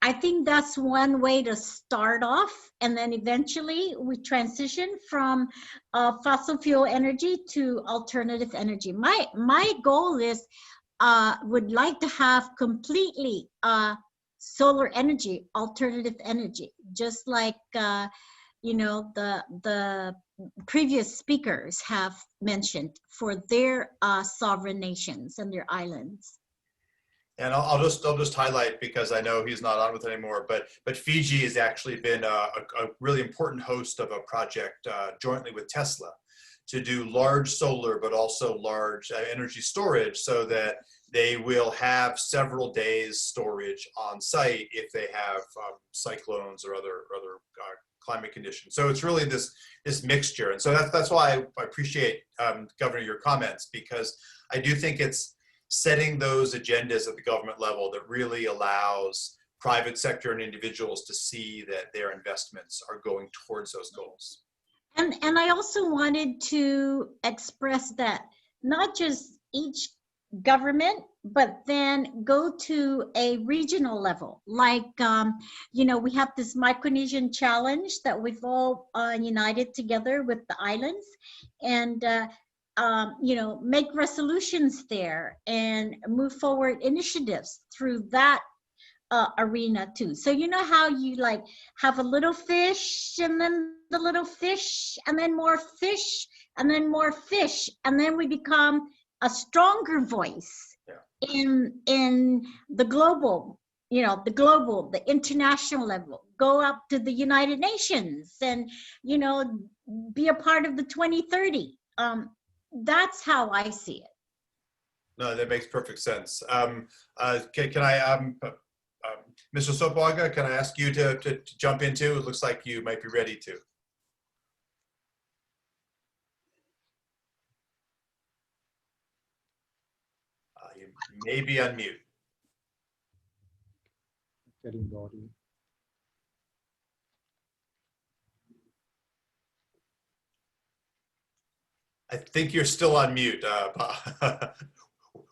I think that's one way to start off, and then eventually we transition from fossil fuel energy to alternative energy. My goal is, would like to have completely solar energy, alternative energy, just like the previous speakers have mentioned for their sovereign nations and their islands. And I'll just highlight, because I know he's not on with it anymore, but Fiji has actually been a really important host of a project jointly with Tesla to do large solar, but also large energy storage, so that they will have several days storage on site if they have cyclones or other climate conditions. So it's really this mixture. And so that's why I appreciate, Governor, your comments, because I do think it's setting those agendas at the government level that really allows private sector and individuals to see that their investments are going towards those goals. And I also wanted to express that not just each government, but then go to a regional level. Like, we have this Micronesian challenge that we've all united together with the islands, and make resolutions there and move forward initiatives through that arena too. So you know how you like have a little fish, and then the little fish, and then more fish, and then more fish, and then we become a stronger voice in the global, the international level. Go up to the United Nations and be a part of the 2030. That's how I see it. No, that makes perfect sense. Can I, Mr. Sopoaga, can I ask you to jump into? It looks like you might be ready to. You may be on mute. Getting the audio. I think you're still on mute.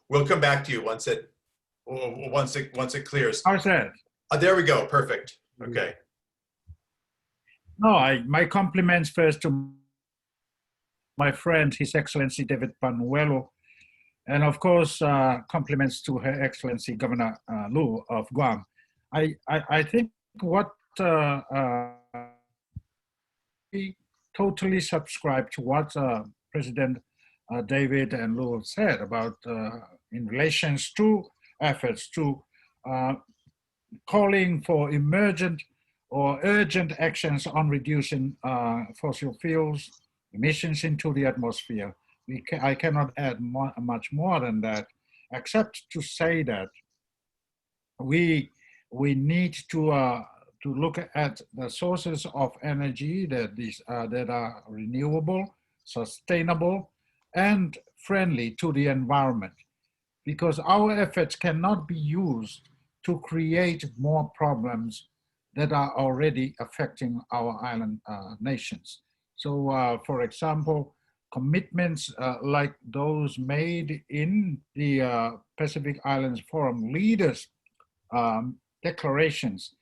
We'll come back to you once it clears. How's that? There we go. Perfect. Okay. No, my compliments first to my friend, His Excellency David Panuelo, And of course, compliments to Her Excellency Governor Lu of Guam. I think what we totally subscribe to what President David and Lu said about in relations to efforts to calling for emergent or urgent actions on reducing fossil fuels emissions into the atmosphere. I cannot add much more than that, except to say that we need to look at the sources of energy that are renewable, sustainable, and friendly to the environment, because our efforts cannot be used to create more problems that are already affecting our island nations. So, for example, commitments like those made in the Pacific Islands Forum leaders' declarations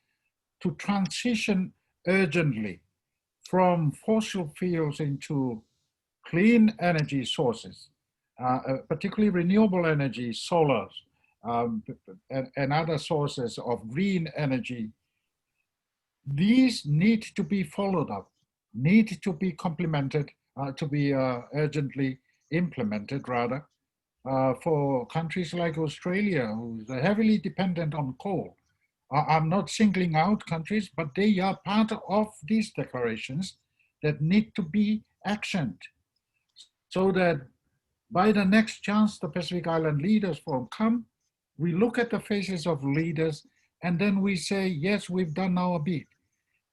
to transition urgently from fossil fuels into clean energy sources, particularly renewable energy, solar, and other sources of green energy. These need to be followed up, need to be complemented, to be urgently implemented rather, for countries like Australia, who's heavily dependent on coal. I'm not singling out countries, but they are part of these declarations that need to be actioned, so that by the next chance the Pacific Island Leaders Forum come, we look at the faces of leaders and then we say, yes, we've done our bit,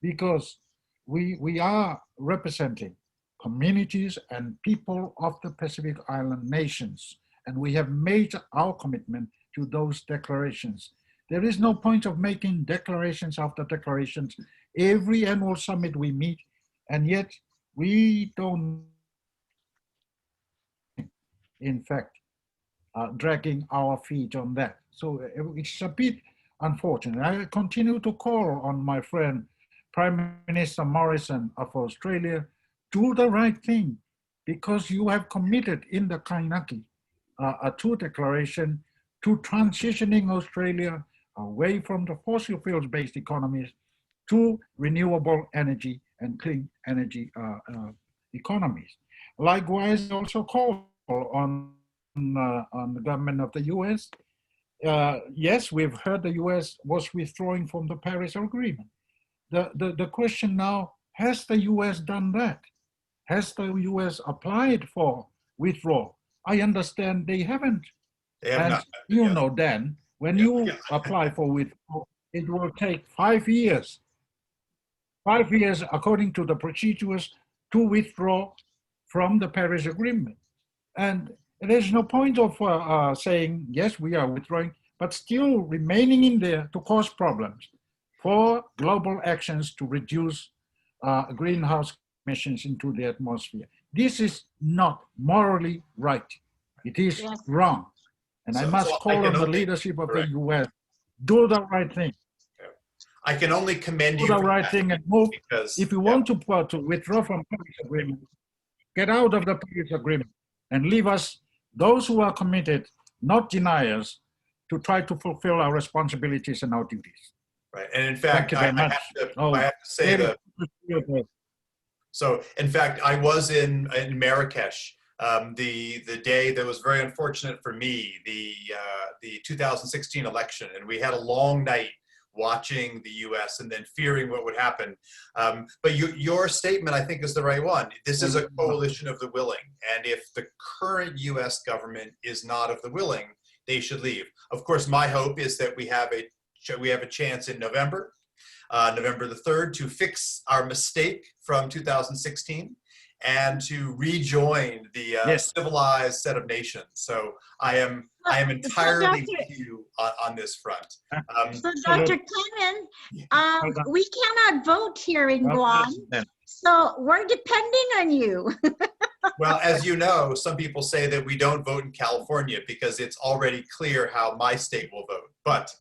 because we are representing communities and people of the Pacific Island nations, and we have made our commitment to those declarations. There is no point of making declarations after declarations every annual summit we meet, and yet we don't, in fact, dragging our feet on that. So it's a bit unfortunate. I continue to call on my friend, Prime Minister Morrison of Australia, do the right thing, because you have committed in the Kainaki II declaration to transitioning Australia away from the fossil fuels-based economies to renewable energy and clean energy economies. Likewise, also call on the government of the US. Yes, we've heard the US was withdrawing from the Paris Agreement. The question now, has the US done that? Has the US applied for withdrawal? I understand they haven't. They have And not. you Yeah. know, Dan, when Yeah. you apply for withdrawal, it will take 5 years. 5 years, according to the procedures, to withdraw from the Paris Agreement. And there's no point of saying, yes, we are withdrawing, but still remaining in there to cause problems for global actions to reduce greenhouse emissions into the atmosphere. This is not morally right. It is Yes. wrong. And I So- must so I call can on the only- leadership of correct. the US, do the right thing. I can only commend Do you the for right that, thing and move. because If you want to withdraw from Paris Agreement, get out of the Paris Agreement and leave us, those who are committed, not deniers, to try to fulfill our responsibilities and our duties. right. And in Thank fact, you I very much. have to say Very that. good. So, in fact, I was in Marrakesh the day that was very unfortunate for me, the 2016 election, and we had a long night watching the U.S. and then fearing what would happen. But your statement, I think, is the right one. This is a coalition of the willing, and if the current U.S. government is not of the willing, they should leave. Of course, my hope is that we have a chance in November. November the 3rd, to fix our mistake from 2016 and to rejoin the Yes. civilized set of nations. So I am entirely with you on this front. So Dr. Kammen, we cannot vote here in Guam, so we're depending on you. Well, as you know, some people say that we don't vote in California because it's already clear how my state will vote. But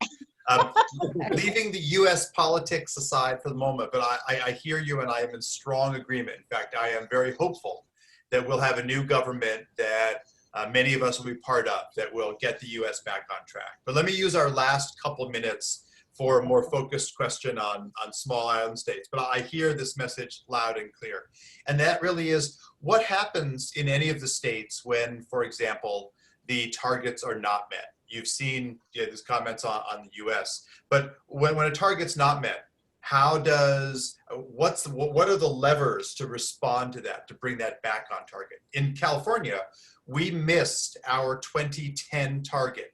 leaving the U.S. politics aside for the moment, but I hear you and I am in strong agreement. In fact, I am very hopeful that we'll have a new government that many of us will be part of, that will get the US back on track. But let me use our last couple minutes for a more focused question on small island states. But I hear this message loud and clear. And that really is, what happens in any of the states when, for example, the targets are not met? You've seen these comments on the US, but when a target's not met, how does, what are the levers to respond to that, to bring that back on target? In California, we missed our 2010 target.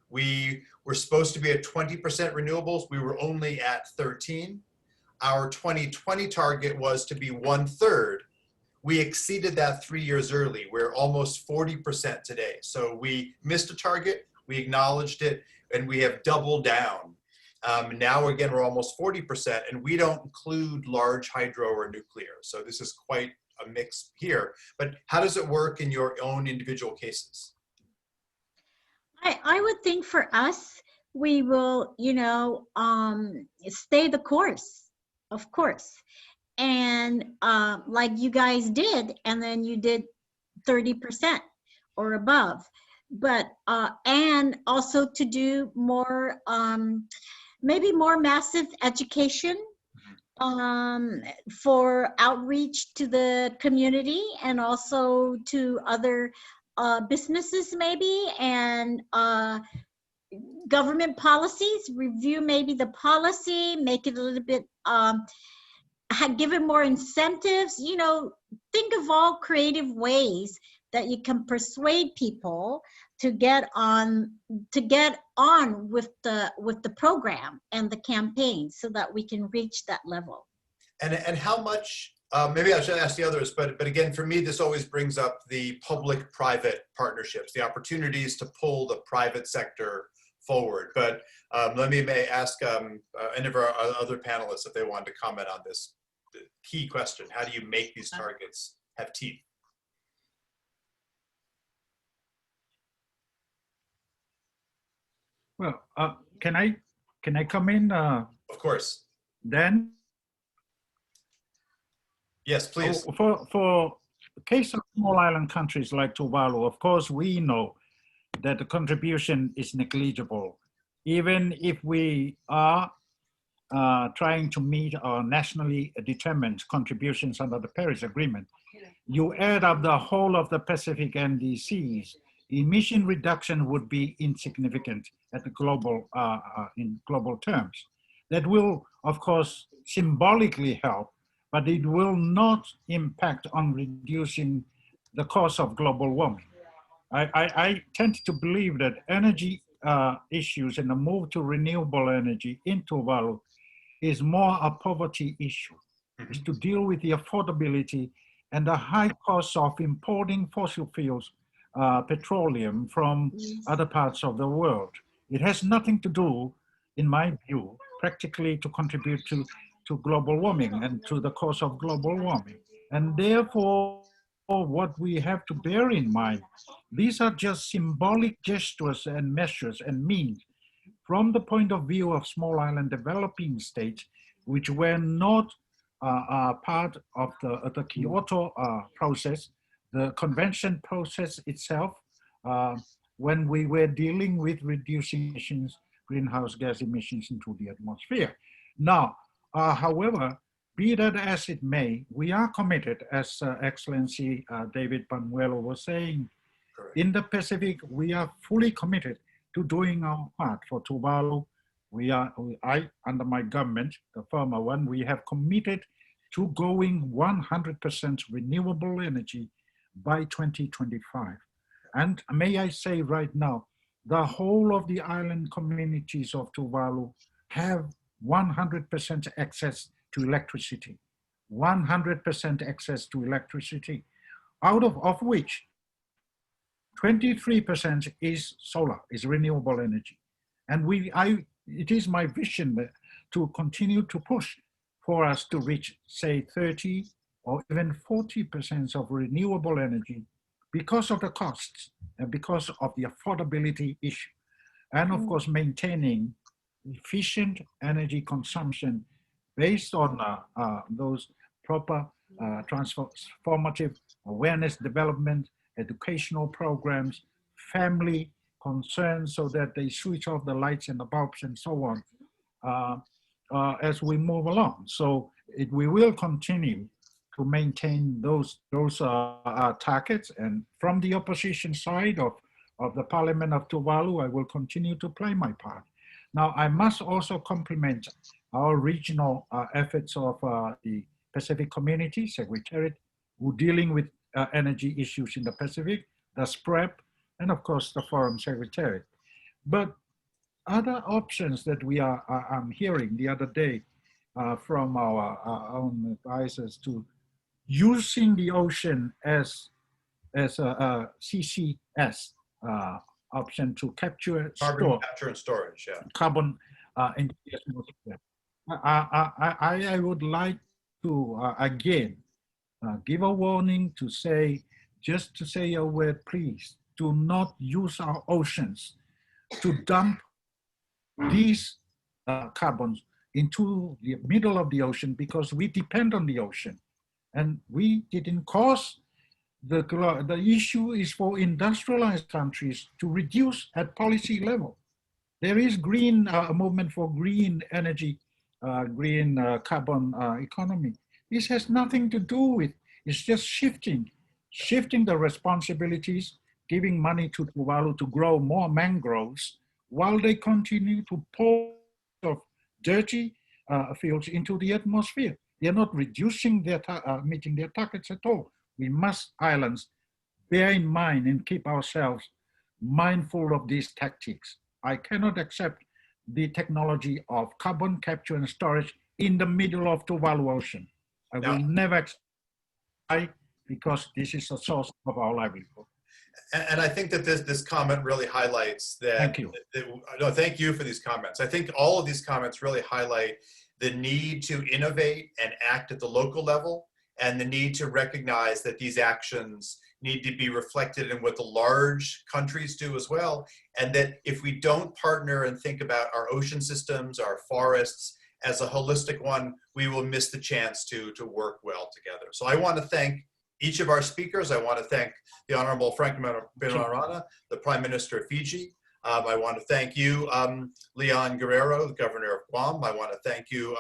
We were supposed to be at 20% renewables. We were only at 13. Our 2020 target was to be 1/3. We exceeded that 3 years early. We're almost 40% today. So we missed a target, we acknowledged it, and we have doubled down. Now again, we're almost 40%, and we don't include large hydro or nuclear. So this is quite a mix here. But how does it work in your own individual cases? I would think for us, we will, stay the course, of course. And like you guys did, and then you did 30% or above. But, and also to do more, maybe more massive education for outreach to the community and also to other businesses maybe, and government policies, review maybe the policy, make it a little bit, give it more incentives, think of all creative ways that you can persuade people to get on with the program and the campaign so that we can reach that level. And how much, maybe I should ask the others, but again, for me, this always brings up the public-private partnerships, the opportunities to pull the private sector forward. But let me ask any of our other panelists if they want to comment on this key question. How do you make these targets have teeth? Well, can I come in? Of course. Then? Yes, please. For the case of small island countries like Tuvalu, of course, we know that the contribution is negligible. Even if we are trying to meet our nationally determined contributions under the Paris Agreement, you add up the whole of the Pacific NDCs, emission reduction would be insignificant at the global, in global terms. That will, of course, symbolically help, but it will not impact on reducing the cause of global warming. I tend to believe that energy issues and the move to renewable energy in Tuvalu is more a poverty issue. It's to deal with the affordability and the high cost of importing fossil fuels, petroleum from other parts of the world. It has nothing to do, in my view, practically to contribute to global warming and to the cause of global warming. And therefore, what we have to bear in mind, these are just symbolic gestures and measures and means from the point of view of small island developing states, which were not part of the Kyoto process, the convention process itself, when we were dealing with reducing emissions, greenhouse gas emissions into the atmosphere. Now, however, be that as it may, we are committed, as Excellency David Panuelo was saying, Correct. In the Pacific, we are fully committed to doing our part. For Tuvalu, I, under my government, the former one, we have committed to going 100% renewable energy by 2025. And may I say right now, the whole of the island communities of Tuvalu have 100% access to electricity, 100% access to electricity, out of which 23% is solar, is renewable energy. And it is my vision to continue to push for us to reach, say, 30 or even 40% of renewable energy because of the costs and because of the affordability issue. And of course, maintaining efficient energy consumption based on those proper transformative awareness development educational programs, family concerns, so that they switch off the lights and the bulbs and so on as we move along. So we will continue to maintain those targets. And from the opposition side of the Parliament of Tuvalu, I will continue to play my part. Now, I must also compliment our regional efforts of the Pacific Community Secretariat, who are dealing with energy issues in the Pacific, the SPREP, and of course the Forum Secretariat. But other options that I'm hearing the other day from our own advisors to using the ocean as a CCS option to capture, Carbon capture and storage, yeah. Carbon in the atmosphere. I would like to again give a warning to say, just to say a word, please do not use our oceans to dump these carbons into the middle of the ocean, because we depend on the ocean. And we didn't cause the issue is for industrialized countries to reduce at policy level. There is green movement for green energy, green carbon economy. This has nothing to do with, it's just shifting the responsibilities, giving money to Tuvalu to grow more mangroves while they continue to pour dirty fields into the atmosphere. They're not reducing their, meeting their targets at all. We must, islands, bear in mind and keep ourselves mindful of these tactics. I cannot accept the technology of carbon capture and storage in the middle of Tuvalu Ocean. I will never accept, because this is a source of our livelihood. And I think that this comment really highlights that. Thank you. No, thank you for these comments. I think all of these comments really highlight the need to innovate and act at the local level, and the need to recognize that these actions need to be reflected in what the large countries do as well. And that if we don't partner and think about our ocean systems, our forests as a holistic one, we will miss the chance to work well together. So I want to thank each of our speakers. I want to thank the Honourable Frank Bainimarama, the Prime Minister of Fiji. I want to thank you, Leon Guerrero, the Governor of Guam. I want to thank you,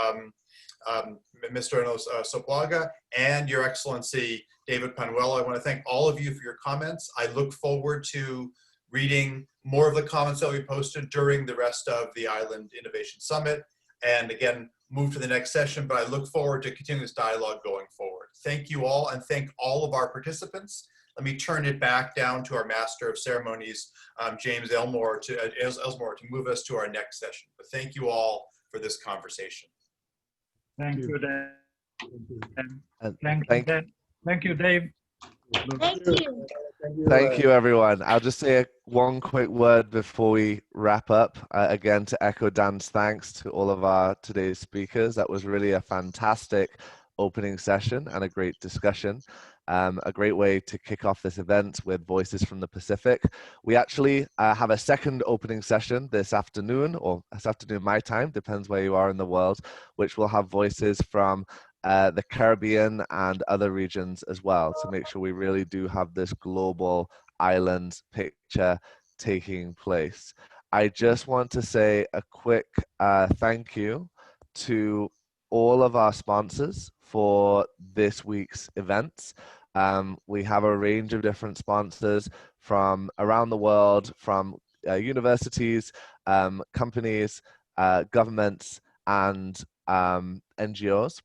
Mr. Sopoaga, and Your Excellency, David Panuella. I want to thank all of you for your comments. I look forward to reading more of the comments that we posted during the rest of the Island Innovation Summit. And again, move to the next session, but I look forward to continuing this dialogue going forward. Thank you all, and thank all of our participants. Let me turn it back down to our Master of Ceremonies, James Elsmore, to move us to our next session. But thank you all for this conversation. Thank you, Dan. Thank you, Dave. Thank you. Thank you, everyone. I'll just say one quick word before we wrap up. Again, to echo Dan's thanks to all of our today's speakers. That was really a fantastic opening session and a great discussion. A great way to kick off this event with Voices from the Pacific. We actually have a second opening session this afternoon, or this afternoon my time, depends where you are in the world, which will have voices from the Caribbean and other regions as well, to make sure we really do have this global island picture taking place. I just want to say a quick thank you to all of our sponsors for this week's events. We have a range of different sponsors from around the world, from universities, companies, governments, and NGOs.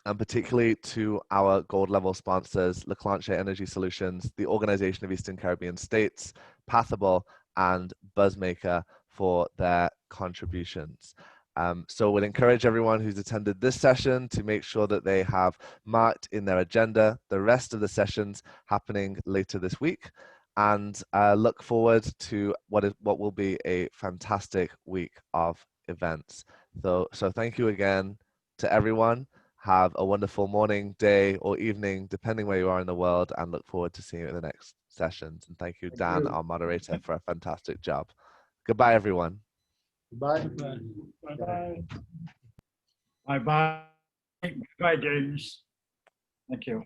And particularly to our gold level sponsors, La Clanche Energy Solutions, the Organization of Eastern Caribbean States, Pathable, and Buzzmaker for their contributions. So we'll encourage everyone who's attended this session to make sure that they have marked in their agenda the rest of the sessions happening later this week, and look forward to what will be a fantastic week of events. So thank you again to everyone. Have a wonderful morning, day, or evening, depending where you are in the world, and look forward to seeing you in the next sessions. And thank you, Dan, our moderator, for a fantastic job. Goodbye, everyone. Bye. Bye-bye. Bye-bye. Bye, James. Thank you.